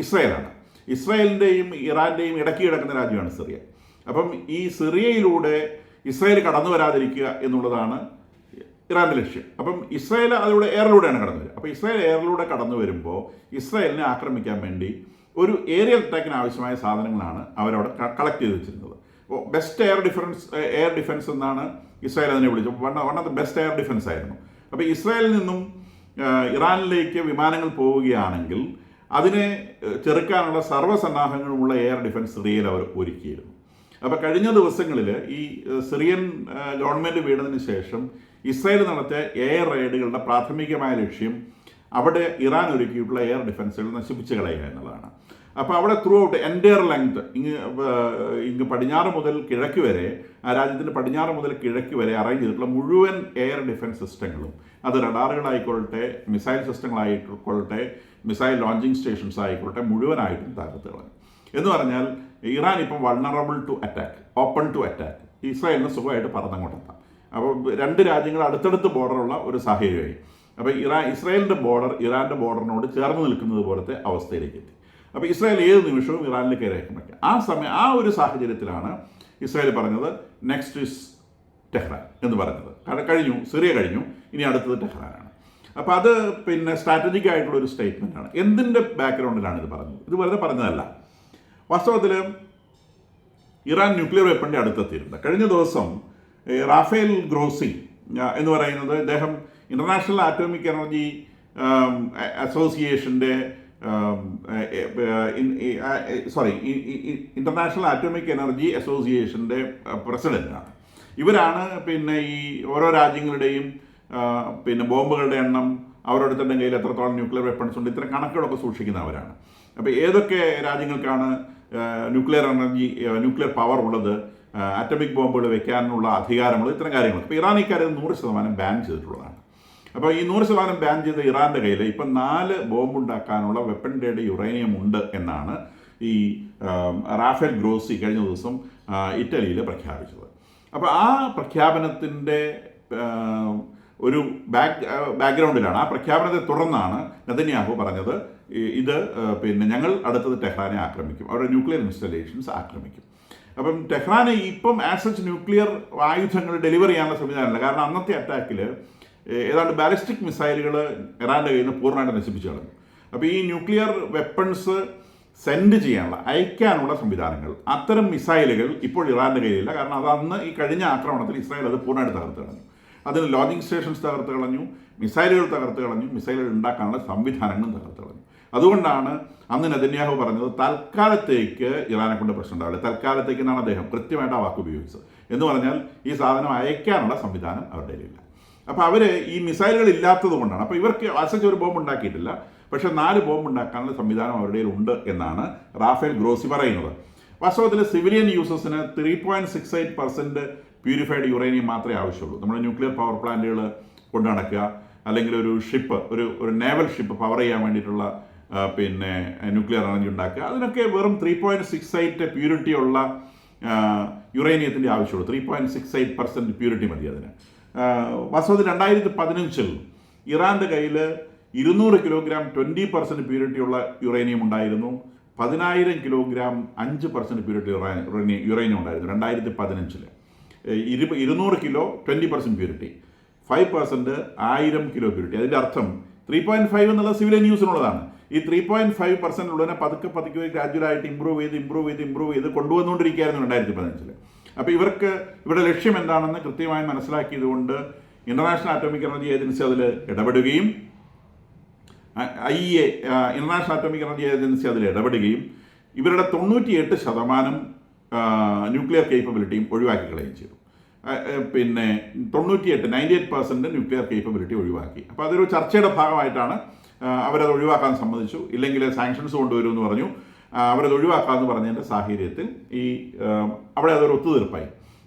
A: ഇസ്രായേലാണ്. ഇസ്രായേലിൻ്റെയും ഇറാൻ്റെയും ഇടയ്ക്ക് കിടക്കുന്ന രാജ്യമാണ് സിറിയ. അപ്പം ഈ സിറിയയിലൂടെ ഇസ്രായേൽ കടന്നു വരാതിരിക്കുക എന്നുള്ളതാണ് ഇറാൻ്റെ ലക്ഷ്യം. അപ്പം ഇസ്രായേൽ അതിലൂടെ എയറിലൂടെയാണ് കടന്നു വരിക. അപ്പോൾ ഇസ്രായേൽ എയറിലൂടെ കടന്നു വരുമ്പോൾ ഇസ്രായേലിനെ ആക്രമിക്കാൻ വേണ്ടി ഒരു ഏരിയൽ അറ്റാക്കിന് ആവശ്യമായ സാധനങ്ങളാണ് അവരവിടെ കളക്ട് ചെയ്ത് വെച്ചിരുന്നത്. അപ്പോൾ ബെസ്റ്റ് എയർ ഡിഫൻസ് എന്നാണ് ഇസ്രായേൽ അതിനെ വിളിച്ചത്. One of the best air defence ആയിരുന്നു. അപ്പോൾ ഇസ്രായേലിൽ നിന്നും ഇറാനിലേക്ക് വിമാനങ്ങൾ പോവുകയാണെങ്കിൽ അതിനെ ചെറുക്കാനുള്ള സർവ്വസന്നാഹങ്ങളുമുള്ള എയർ ഡിഫൻസ് സിറിയയിൽ അവർ ഒരുക്കിയിരുന്നു. അപ്പോൾ കഴിഞ്ഞ ദിവസങ്ങളിൽ ഈ സിറിയൻ ഗവൺമെൻറ് വീണതിന് ശേഷം ഇസ്രായേൽ നടത്തിയ എയർ റെയ്ഡുകളുടെ പ്രാഥമികമായ ലക്ഷ്യം അവിടെ ഇറാൻ ഒരുക്കിയിട്ടുള്ള എയർ ഡിഫൻസുകൾ നശിപ്പിച്ച് കളയുക എന്നുള്ളതാണ്. അപ്പോൾ അവിടെ ത്രൂ ഔട്ട് എൻറ്റയർ ലെങ്ത് ഇങ്ങ് പടിഞ്ഞാറ് മുതൽ കിഴക്ക് വരെ, ആ രാജ്യത്തിൻ്റെ പടിഞ്ഞാറ് മുതൽ കിഴക്ക് വരെ അറേഞ്ച് ചെയ്തിട്ടുള്ള മുഴുവൻ എയർ ഡിഫൻസ് സിസ്റ്റങ്ങളും, അത് റഡാറുകളായിക്കൊള്ളട്ടെ, മിസൈൽ സിസ്റ്റങ്ങളായിക്കൊള്ളട്ടെ, മിസൈൽ ലോഞ്ചിങ് സ്റ്റേഷൻസ് ആയിക്കൊള്ളട്ടെ, മുഴുവനായിട്ടും തകർത്ത് കളഞ്ഞു. എന്ന് പറഞ്ഞാൽ ഇറാൻ ഇപ്പം vulnerable to attack, open to attack. ഇസ്രായേലിന് സുഖമായിട്ട് പറന്നങ്ങോട്ടെത്താം. അപ്പോൾ രണ്ട് രാജ്യങ്ങൾ അടുത്തടുത്ത് ബോർഡറുള്ള ഒരു സാഹചര്യമായി. അപ്പോൾ ഇസ്രായേലിൻ്റെ ബോർഡർ ഇറാൻ്റെ ബോർഡറിനോട് ചേർന്ന് നിൽക്കുന്നത് പോലത്തെ അവസ്ഥയിലേക്ക് എത്തി. അപ്പോൾ ഇസ്രായേൽ ഏത് നിമിഷവും ഇറാനിൽ കയറി വയ്ക്കും. ആ ഒരു സാഹചര്യത്തിലാണ് ഇസ്രായേൽ പറഞ്ഞത് നെക്സ്റ്റ് ഇസ് ടെഹ്റാൻ എന്ന് പറഞ്ഞത്. കാരണം കഴിഞ്ഞു, സിറിയ കഴിഞ്ഞു, ഇനി അടുത്തത് ടെഹ്റാനാണ്. അപ്പോൾ അത് പിന്നെ സ്ട്രാറ്റജിക് ആയിട്ടുള്ള ഒരു സ്റ്റേറ്റ്മെൻറ്റാണ്. എന്തിൻ്റെ ബാക്ക്ഗ്രൗണ്ടിലാണ് ഇത് പറഞ്ഞത്? ഇത് വെറുതെ പറഞ്ഞതല്ല. വാസ്തവത്തിൽ ഇറാൻ ന്യൂക്ലിയർ വെപ്പണിൻ്റെ അടുത്തെത്തിയിട്ടുണ്ട്. കഴിഞ്ഞ ദിവസം റാഫേൽ ഗ്രോസി എന്ന് പറയുന്നത്, അദ്ദേഹം ഇൻ്റർനാഷണൽ ആറ്റോമിക് എനർജി അസോസിയേഷൻ്റെ ഇൻ്റർനാഷണൽ ആറ്റോമിക് എനർജി അസോസിയേഷൻ്റെ പ്രസിഡൻ്റാണ്. ഇവരാണ് പിന്നെ ഈ ഓരോ രാജ്യങ്ങളുടെയും പിന്നെ ബോംബുകളുടെ എണ്ണം, അവരോരുത്തരുടെ കയ്യിൽ എത്രത്തോളം ന്യൂക്ലിയർ വെപ്പൺസ് ഉണ്ട്, ഇത്തരം കണക്കുകളൊക്കെ സൂക്ഷിക്കുന്നവരാണ്. അപ്പോൾ ഏതൊക്കെ രാജ്യങ്ങൾക്കാണ് ന്യൂക്ലിയർ പവർ ഉള്ളത്, ആറ്റമിക് ബോംബുകൾ വെക്കാനുള്ള അധികാരമുള്ളത്, ഇത്തരം കാര്യങ്ങൾ. അപ്പോൾ ഇറാൻ ഇക്കാര്യം 100% ബാൻ ചെയ്തിട്ടുള്ളതാണ്. അപ്പോൾ ഈ 100% ബാൻ ചെയ്ത ഇറാൻ്റെ കയ്യിൽ ഇപ്പം 4 ബോംബുണ്ടാക്കാനുള്ള വെപ്പൺ ഗ്രേഡ് യുറേനിയം ഉണ്ട് എന്നാണ് ഈ റാഫേൽ ഗ്രോസി കഴിഞ്ഞ ദിവസം ഇറ്റലിയിൽ പ്രഖ്യാപിച്ചത്. അപ്പോൾ ആ പ്രഖ്യാപനത്തിൻ്റെ ഒരു ബാക്ക്ഗ്രൗണ്ടിലാണ്, ആ പ്രഖ്യാപനത്തെ തുടർന്നാണ് നെതന്യാഹു പറഞ്ഞത് ഇത് പിന്നെ ഞങ്ങൾ അടുത്തത് ടെഹ്റാനെ ആക്രമിക്കും, അവരുടെ ന്യൂക്ലിയർ ഇൻസ്റ്റലേഷൻസ് ആക്രമിക്കും. അപ്പം ടെഹ്റാനെ ഇപ്പം ആസച്ച് ന്യൂക്ലിയർ ആയുധങ്ങൾ ഡെലിവർ ചെയ്യാനുള്ള സംവിധാനമില്ല. കാരണം അന്നത്തെ അറ്റാക്കിൽ ഏതാണ്ട് ബാലിസ്റ്റിക് മിസൈലുകൾ ഇറാൻ്റെ കയ്യിൽ നിന്ന് പൂർണ്ണമായിട്ട് നശിപ്പിച്ചു കളഞ്ഞു. അപ്പോൾ ഈ ന്യൂക്ലിയർ വെപ്പൺസ് സെൻഡ് ചെയ്യാനുള്ള, അയക്കാനുള്ള സംവിധാനങ്ങൾ, അത്തരം മിസൈലുകൾ ഇപ്പോൾ ഇറാൻ്റെ കയ്യിലില്ല. കാരണം അത് അന്ന് ഈ കഴിഞ്ഞ ആക്രമണത്തിൽ ഇസ്രായേൽ അത് പൂർണ്ണമായിട്ട് തകർത്ത് കളഞ്ഞു. അതിന് ലോഞ്ചിങ് സ്റ്റേഷൻസ് തകർത്ത് കളഞ്ഞു, മിസൈലുകൾ തകർത്ത് കളഞ്ഞു, മിസൈലുകൾ ഉണ്ടാക്കാനുള്ള സംവിധാനങ്ങളും തകർത്ത് കളഞ്ഞു. അതുകൊണ്ടാണ് അന്ന് നെതന്യാഹു പറഞ്ഞത് തൽക്കാലത്തേക്ക് ഇറാനെ കൊണ്ട് പ്രശ്നം ഉണ്ടാവില്ല. തൽക്കാലത്തേക്ക് എന്നാണ് അദ്ദേഹം കൃത്യമായിട്ട് ആ വാക്ക് ഉപയോഗിച്ചത്. എന്ന് പറഞ്ഞാൽ ഈ സാധനം അയക്കാനുള്ള സംവിധാനം അവരുടെ കയ്യിലില്ല. അപ്പോൾ അവർ ഈ മിസൈലുകൾ ഇല്ലാത്തത് കൊണ്ടാണ്. അപ്പോൾ ഇവർക്ക് അസച്ച് ഒരു ബോംബ് ഉണ്ടാക്കിയിട്ടില്ല, പക്ഷേ 4 ബോംബ് ഉണ്ടാക്കാനുള്ള സംവിധാനം അവരുടെ ഉണ്ട് എന്നാണ് റാഫേൽ ഗ്രോസി പറയുന്നത്. വാസ്തവത്തിൽ സിവിലിയൻ യൂസേഴ്സിന് 3.68% പ്യൂരിഫൈഡ് യുറേനിയം മാത്രമേ ആവശ്യമുള്ളൂ. നമ്മൾ ന്യൂക്ലിയർ പവർ പ്ലാന്റുകൾ കൊണ്ടു നടക്കുക, അല്ലെങ്കിൽ ഒരു ഷിപ്പ്, ഒരു നേവൽ ഷിപ്പ് പവർ ചെയ്യാൻ വേണ്ടിയിട്ടുള്ള പിന്നെ ന്യൂക്ലിയർ എനർജി ഉണ്ടാക്കുക, അതിനൊക്കെ വെറും 3.68 പ്യൂരിറ്റി ഉള്ള യുറേനിയത്തിൻ്റെ ആവശ്യമുള്ളൂ. 3.68% പ്യൂരിറ്റി മതി അതിന്. വാസ്തവത്തിൽ 2015 ഇറാൻ്റെ കയ്യിൽ 200 കിലോഗ്രാം 20% പ്യൂരിറ്റി ഉള്ള യുറേനിയം ഉണ്ടായിരുന്നു. 10,000 കിലോഗ്രാം 5% പ്യൂരിറ്റി യുറേനിയം ഉണ്ടായിരുന്നു 2015. 200 കിലോ 20% പ്യൂരിറ്റി, 5% 1000 കിലോ പ്യൂരിറ്റി. അതിൻ്റെ അർത്ഥം 3.5 എന്നുള്ള സിവിലിയൻ യൂസിനുള്ളതാണ്. ഈ 3.5% ഉള്ളതിനെ പതുക്കെ ഗ്രാജുവലായിട്ട് ഇമ്പ്രൂവ് ചെയ്ത് കൊണ്ടുവന്നുകൊണ്ടിരിക്കുകയായിരുന്നു 2015. അപ്പോൾ ഇവരുടെ ലക്ഷ്യം എന്താണെന്ന് കൃത്യമായി മനസ്സിലാക്കിയതുകൊണ്ട് ഇൻ്റർനാഷണൽ ആറ്റോമിക് എനർജി ഏജൻസി അതിൽ ഇടപെടുകയും IAEA international atomic energy agency അതിൽ ഇടപെടുകയും ഇവരുടെ 98% ന്യൂക്ലിയർ കേപ്പബിലിറ്റിയും ഒഴിവാക്കി കളയുകയും ചെയ്തു. പിന്നെ 98% ന്യൂക്ലിയർ കേപ്പബിലിറ്റി ഒഴിവാക്കി. അപ്പോൾ അതൊരു ചർച്ചയുടെ ഭാഗമായിട്ടാണ് അവരത് ഒഴിവാക്കാൻ സമ്മതിച്ചു. ഇല്ലെങ്കിൽ സാങ്ഷൻസ് കൊണ്ടുവരുമെന്ന് പറഞ്ഞു. അവരത് ഒഴിവാക്കാമെന്ന് പറഞ്ഞതിൻ്റെ സാഹചര്യത്തിൽ അവിടെ അതൊരു ഒത്തുതീർപ്പായി.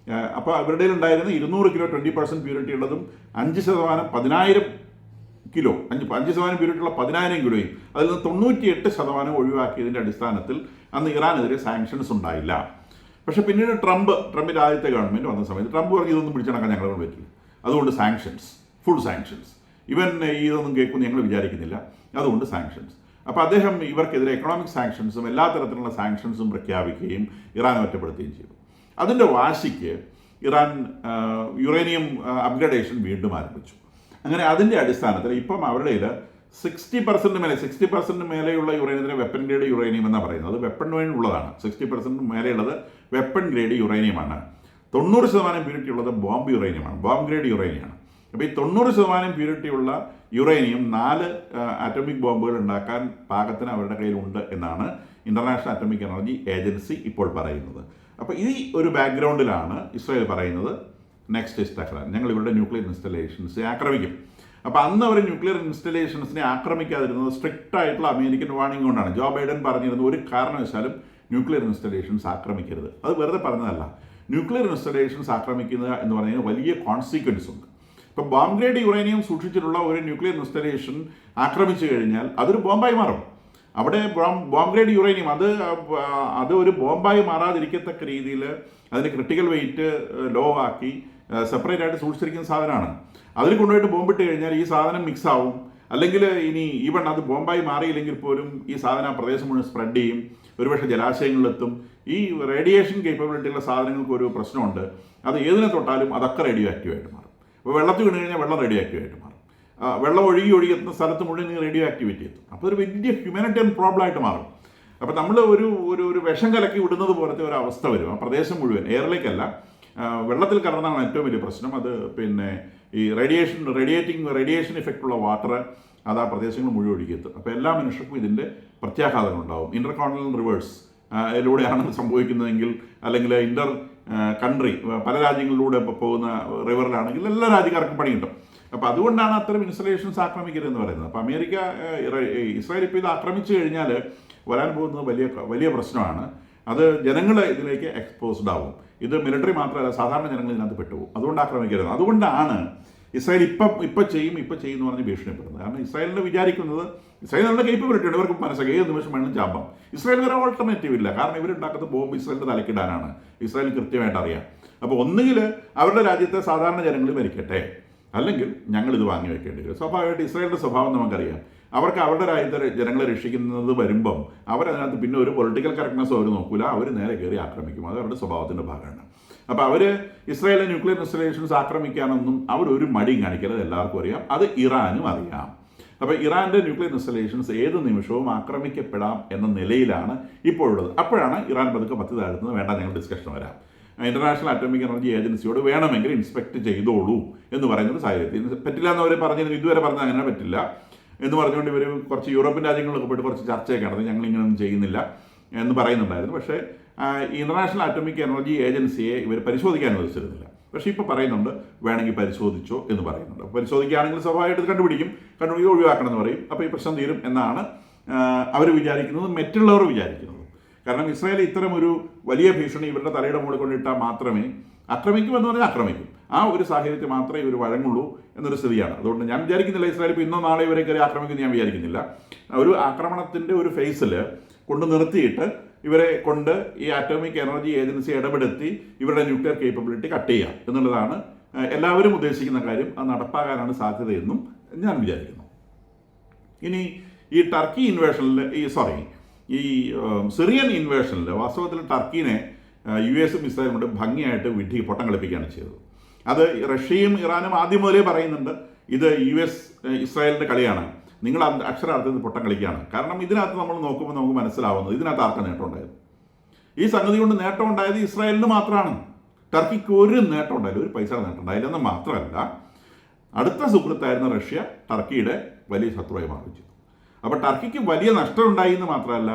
A: അപ്പോൾ അവരുടെ ഉണ്ടായിരുന്ന 200 കിലോ 20% പ്യൂരിറ്റി ഉള്ളതും 5% 10,000 കിലോ 5% പ്യൂരിറ്റിയുള്ള 10,000 കിലോയും അതിൽ നിന്ന് 98% ഒഴിവാക്കിയതിൻ്റെ അടിസ്ഥാനത്തിൽ അന്ന് ഇറാനെതിരെ സാങ്ഷൻസ് ഉണ്ടായില്ല. പക്ഷേ പിന്നീട് ട്രംപിൻ്റെ ആദ്യത്തെ ഗവൺമെൻറ് വന്ന സമയത്ത് ട്രംപ് പറഞ്ഞ് ഇതൊന്നും പിടിച്ചടക്കാൻ ഞങ്ങളെ പറ്റില്ല, അതുകൊണ്ട് ഫുൾ സാങ്ഷൻസ്, ഇവൻ ഇതൊന്നും കേൾക്കുമെന്ന് ഞങ്ങൾ വിചാരിക്കുന്നില്ല, അതുകൊണ്ട് സാങ്ഷൻസ്. അപ്പോൾ അദ്ദേഹം ഇവർക്കെതിരെ എക്കണോമിക് സാങ്ഷൻസും എല്ലാ തരത്തിലുള്ള സാങ്ഷൻസും പ്രഖ്യാപിക്കുകയും ഇറാനെ ഒറ്റപ്പെടുത്തുകയും ചെയ്തു. അതിൻ്റെ വാശിക്ക് ഇറാൻ യുറേനിയം അപ്ഗ്രഡേഷൻ വീണ്ടും ആരംഭിച്ചു. അങ്ങനെ അതിൻ്റെ അടിസ്ഥാനത്തിൽ ഇപ്പം അവരുടെ 60% മേലെയുള്ള യുറേനിയത്തിനെ വെപ്പൺ ഗ്രേഡ് യുറേനിയം എന്നാണ് പറയുന്നത്. അത് വെപ്പൺ വേണ്ടി ഉള്ളതാണ്. 60% മേലെയുള്ളത് വെപ്പൺ ഗ്രേഡ് യുറേനിയമാണ്. 90% പ്യൂരിറ്റി ഉള്ളത് ബോംബ് യുറേനിയമാണ്, ബോംബ് ഗ്രേഡ് യുറേനിയമാണ്. അപ്പോൾ ഈ 90% പ്യൂരിറ്റിയുള്ള യുറേനിയം 4 ആറ്റോമിക് ബോംബുകൾ ഉണ്ടാക്കാൻ പാകത്തിന് അവരുടെ കയ്യിലുണ്ട് എന്നാണ് ഇൻ്റർനാഷണൽ അറ്റോമിക് എനർജി ഏജൻസി ഇപ്പോൾ പറയുന്നത്. അപ്പോൾ ഈ ഒരു ബാക്ക്ഗ്രൗണ്ടിലാണ് ഇസ്രായേൽ പറയുന്നത് നെക്സ്റ്റ് ഇസ് ടെഹ്റാൻ, ഞങ്ങൾ ഇവരുടെ ന്യൂക്ലിയർ ഇൻസ്റ്റലേഷൻസ് ആക്രമിക്കും. അപ്പോൾ അന്ന് അവർ ന്യൂക്ലിയർ ഇൻസ്റ്റലേഷൻസിനെ ആക്രമിക്കാതിരുന്നത് സ്ട്രിക്റ്റ് ആയിട്ടുള്ള അമേരിക്കൻ വാർണിംഗ് കൊണ്ടാണ്. ജോ ബൈഡൻ പറഞ്ഞിരുന്നത് ഒരു കാരണവശാലും ന്യൂക്ലിയർ ഇൻസ്റ്റലേഷൻസ് ആക്രമിക്കരുത്. അത് വെറുതെ പറഞ്ഞതല്ല. ന്യൂക്ലിയർ ഇൻസ്റ്റലേഷൻസ് ആക്രമിക്കുക എന്ന് പറയുന്നത് വലിയ കോൺസിക്വൻസ് ഉണ്ട്. ഇപ്പോൾ ബോംബ് ഗ്രേഡ് യുറേനിയം സൂക്ഷിച്ചിട്ടുള്ള ഒരു ന്യൂക്ലിയർ ഇൻസ്റ്റലേഷൻ ആക്രമിച്ചു കഴിഞ്ഞാൽ അതൊരു ബോംബായി മാറും. അവിടെ ബോംബ് ഗ്രേഡ് യുറേനിയം അത് ഒരു ബോംബായി മാറാതിരിക്കത്തക്ക രീതിയിൽ അതിൻ്റെ ക്രിട്ടിക്കൽ വെയിറ്റ് ലോ ആക്കി സെപ്പറേറ്റ് ആയിട്ട് സൂക്ഷിച്ചിരിക്കുന്ന സാധനമാണ്. അതിൽ കൊണ്ടുപോയിട്ട് ബോംബിട്ട് കഴിഞ്ഞാൽ ഈ സാധനം മിക്സ് ആവും, അല്ലെങ്കിൽ ഇനി ഈവൺ അത് ബോംബായി മാറിയില്ലെങ്കിൽ പോലും ഈ സാധനം ആ പ്രദേശം മുഴുവൻ സ്പ്രെഡ് ചെയ്യും, ഒരുപക്ഷെ ജലാശയങ്ങളിലെത്തും. ഈ റേഡിയേഷൻ കേപ്പബിലിറ്റിയുള്ള സാധനങ്ങൾക്ക് ഒരു പ്രശ്നമുണ്ട്, അത് ഏതിനെ തൊട്ടാലും അതൊക്കെ റേഡിയോ ആക്റ്റീവായിട്ട് മാറും. അപ്പോൾ വെള്ളത്തിൽ വീണ് കഴിഞ്ഞാൽ വെള്ളം റേഡിയോ ആക്റ്റീവായിട്ട് മാറും. വെള്ളം ഒഴുകിയെത്തുന്ന സ്ഥലത്ത് മുഴുവൻ റേഡിയോ ആക്ടിവിറ്റി എത്തും. അപ്പോൾ ഒരു വലിയ ഹ്യൂമാനിറ്റേറിയൻ പ്രോബ്ലം ആയിട്ട് മാറും. അപ്പോൾ നമ്മൾ ഒരു വിഷം കലക്കി വിടുന്നത് പോലത്തെ ഒരു അവസ്ഥ വരും. ആ പ്രദേശം മുഴുവൻ എയറിലേക്കല്ല, വെള്ളത്തിൽ കലർന്നാണ് ഏറ്റവും വലിയ പ്രശ്നം. അത് പിന്നെ ഈ റേഡിയേഷൻ ഇഫക്റ്റ് ഉള്ള വാട്ടർ അത് ആ പ്രദേശങ്ങൾ മുഴുവൻ ഒഴുകിയെത്തും. അപ്പോൾ എല്ലാ മനുഷ്യർക്കും ഇതിൻ്റെ പ്രത്യാഘാതങ്ങളുണ്ടാവും. ഇൻ്റർകോണ്ടിനൽ റിവേഴ്സ് യിലൂടെയാണ് സംഭവിക്കുന്നതെങ്കിൽ, അല്ലെങ്കിൽ കൺട്രി പല രാജ്യങ്ങളിലൂടെ പോകുന്ന റിവറിലാണെങ്കിൽ എല്ലാ രാജ്യക്കാർക്കും പണി കിട്ടും. അപ്പോൾ അതുകൊണ്ടാണ് അത്തരം ഇൻസ്റ്റലേഷൻസ് ആക്രമിക്കരുതെന്ന് പറയുന്നത്. അപ്പോൾ ഇസ്രായേൽ ഇപ്പോൾ ഇത് ആക്രമിച്ചു കഴിഞ്ഞാൽ വരാൻ പോകുന്നത് വലിയ പ്രശ്നമാണ്. അത് ജനങ്ങൾ ഇതിലേക്ക് എക്സ്പോസ്ഡ് ആവും. ഇത് മിലിറ്ററി മാത്രമല്ല, സാധാരണ ജനങ്ങൾ ഇതിനകത്ത് പെട്ടുപോകും. അതുകൊണ്ട് ആക്രമിക്കരുത്. അതുകൊണ്ടാണ് ഇസ്രായേൽ ഇപ്പം ചെയ്യും എന്ന് പറഞ്ഞ് ഭീഷണിപ്പെടുന്നത്. കാരണം ഇസ്രായേലിന് വിചാരിക്കുന്നത് ഇസ്രായേൽ നല്ല കേപ്പബിലിറ്റി ഉണ്ട്, ഇവർക്ക് മനസ്സിലാക്കി ഏത് നിമിഷം വേണം ചാമ്പാം. ഇസ്രായേൽ വേറെ ഓൾട്ടർനേറ്റീവ് ഇല്ല. കാരണം ഇവരുണ്ടാക്കുന്ന ബോംബ് ഇസ്രായേലിൻ്റെ തലക്കിടാനാണ്. ഇസ്രായേൽ കൃത്യമായിട്ട് അറിയാം. അപ്പോൾ ഒന്നുകിൽ അവരുടെ രാജ്യത്തെ സാധാരണ ജനങ്ങൾ മരിക്കട്ടെ, അല്ലെങ്കിൽ ഞങ്ങളിത് വാങ്ങി വെക്കേണ്ടി വരും. സ്വാഭാവികമായിട്ട് ഇസ്രായേലിൻ്റെ സ്വഭാവം നമുക്കറിയാം. അവർക്ക് അവരുടെ രാജ്യത്തെ ജനങ്ങളെ രക്ഷിക്കുന്നത് വരുമ്പം അവരതിനകത്ത് പിന്നെ ഒരു പൊളിറ്റിക്കൽ കറക്റ്റ്നെസ് അവർ നോക്കില്ല, അവർ നേരെ കയറി ആക്രമിക്കും. അത് അവരുടെ സ്വഭാവത്തിൻ്റെ ഭാഗമാണ്. അപ്പോൾ അവർ ഇസ്രായേലിലെ ന്യൂക്ലിയർ ഇൻസ്റ്റലേഷൻസ് ആക്രമിക്കാനൊന്നും അവരൊരു മടിയും കാണിക്കരുത്, എല്ലാവർക്കും അറിയാം. അത് ഇറാനും അറിയാം. അപ്പോൾ ഇറാൻ്റെ ന്യൂക്ലിയർ ഇൻസ്റ്റലേഷൻസ് ഏത് നിമിഷവും ആക്രമിക്കപ്പെടാം എന്ന നിലയിലാണ് ഇപ്പോഴുള്ളത്. അപ്പോഴാണ് ഇറാൻ പതുക്കെ പത്തി താഴ്ത്തുന്നത്. വേണ്ട, ഞങ്ങൾ ഡിസ്കഷൻ വരാം, ഇൻ്റർനാഷണൽ അറ്റോമിക് എനർജി ഏജൻസിയോട് വേണമെങ്കിൽ ഇൻസ്പെക്ട് ചെയ്തോളൂ എന്ന് പറയുന്നത് സാഹചര്യത്തിൽ പറ്റില്ല എന്ന് അവർ പറഞ്ഞിരുന്നു. ഇതുവരെ പറഞ്ഞത് അങ്ങനെ പറ്റില്ല എന്ന് പറഞ്ഞുകൊണ്ട് ഇവർ കുറച്ച് യൂറോപ്യൻ രാജ്യങ്ങളിലൊക്കെ പോയിട്ട് കുറച്ച് ചർച്ചയൊക്കെ നടത്തി ഞങ്ങളിങ്ങനെയൊന്നും ചെയ്യുന്നില്ല എന്ന് പറയുന്നുണ്ടായിരുന്നു. പക്ഷേ ഇൻ്റർനാഷണൽ അറ്റോമിക് എനർജി ഏജൻസിയെ ഇവർ പരിശോധിക്കാൻ അനുവദിച്ചിരുന്നില്ല. പക്ഷേ ഇപ്പോൾ പറയുന്നുണ്ട് വേണമെങ്കിൽ പരിശോധിച്ചോ എന്ന് പറയുന്നുണ്ട്. പരിശോധിക്കുകയാണെങ്കിൽ സ്വാഭാവികമായിട്ട് കണ്ടുപിടിക്കും ഒഴിവാക്കണം എന്ന് പറയും. അപ്പോൾ ഈ പ്രശ്നം തീരും എന്നാണ് അവർ വിചാരിക്കുന്നത്, മറ്റുള്ളവർ വിചാരിക്കുന്നത്. കാരണം ഇസ്രായേൽ ഇത്തരം ഒരു വലിയ ഭീഷണി ഇവരുടെ തലയുടെ മുകളിൽ കൊണ്ടിട്ടാൽ മാത്രമേ ആക്രമിക്കുമെന്ന് പറഞ്ഞാൽ ആക്രമിക്കും. ആ ഒരു സാഹചര്യത്തിൽ മാത്രമേ ഇവർ വഴങ്ങുള്ളൂ എന്നൊരു സ്ഥിതിയാണ്. അതുകൊണ്ട് ഞാൻ വിചാരിക്കുന്നില്ല ഇസ്രായേൽ ഇപ്പോൾ ഇന്നോ നാളെ ഇവരെ കയറി ആക്രമിക്കുമെന്ന് ഞാൻ വിചാരിക്കുന്നില്ല. ഒരു ആക്രമണത്തിൻ്റെ ഒരു ഫേസിൽ കൊണ്ട് നിർത്തിയിട്ട് ഇവരെ കൊണ്ട് ഈ അറ്റോമിക് എനർജി ഏജൻസി ഇടപെടുത്തി ഇവരുടെ ന്യൂക്ലിയർ കേപ്പബിലിറ്റി കട്ട് ചെയ്യുക എന്നുള്ളതാണ് എല്ലാവരും ഉദ്ദേശിക്കുന്ന കാര്യം. അത് നടപ്പാകാനാണ് സാധ്യതയെന്നും ഞാൻ വിചാരിക്കുന്നു. ഇനി ഈ ടർക്കി ഇൻവേഷനിൽ ഈ സിറിയൻ ഇൻവേഷനിൽ വാസ്തവത്തിൽ ടർക്കിനെ US ഇസ്രായേലും കൊണ്ട് ഭംഗിയായിട്ട് പൊട്ടം കളിപ്പിക്കുകയാണ് ചെയ്തത്. അത് റഷ്യയും ഇറാനും ആദ്യം മുതലേ പറയുന്നുണ്ട് ഇത് US ഇസ്രായേലിൻ്റെ കളിയാണ്, നിങ്ങൾ അക്ഷരാർത്ഥത്തിൽ പൊട്ടം കളിക്കുകയാണ്. കാരണം ഇതിനകത്ത് നമ്മൾ നോക്കുമ്പോൾ നമുക്ക് മനസ്സിലാവുന്നത് ഇതിനകത്ത് ആർക്കും നേട്ടം ഉണ്ടായത്. ഈ സംഗതി കൊണ്ട് നേട്ടം ഉണ്ടായത് ഇസ്രായേലിന് മാത്രമാണ്. ടർക്കിക്ക് ഒരു നേട്ടം ഉണ്ടായില്ല, ഒരു പൈസ നേട്ടം ഉണ്ടായില്ലെന്ന് മാത്രമല്ല അടുത്ത സുഹൃത്തായിരുന്ന റഷ്യ ടർക്കിയുടെ വലിയ ശത്രുവായി മാറിച്ചു. അപ്പോൾ ടർക്കിക്ക് വലിയ നഷ്ടം ഉണ്ടായി എന്ന് മാത്രമല്ല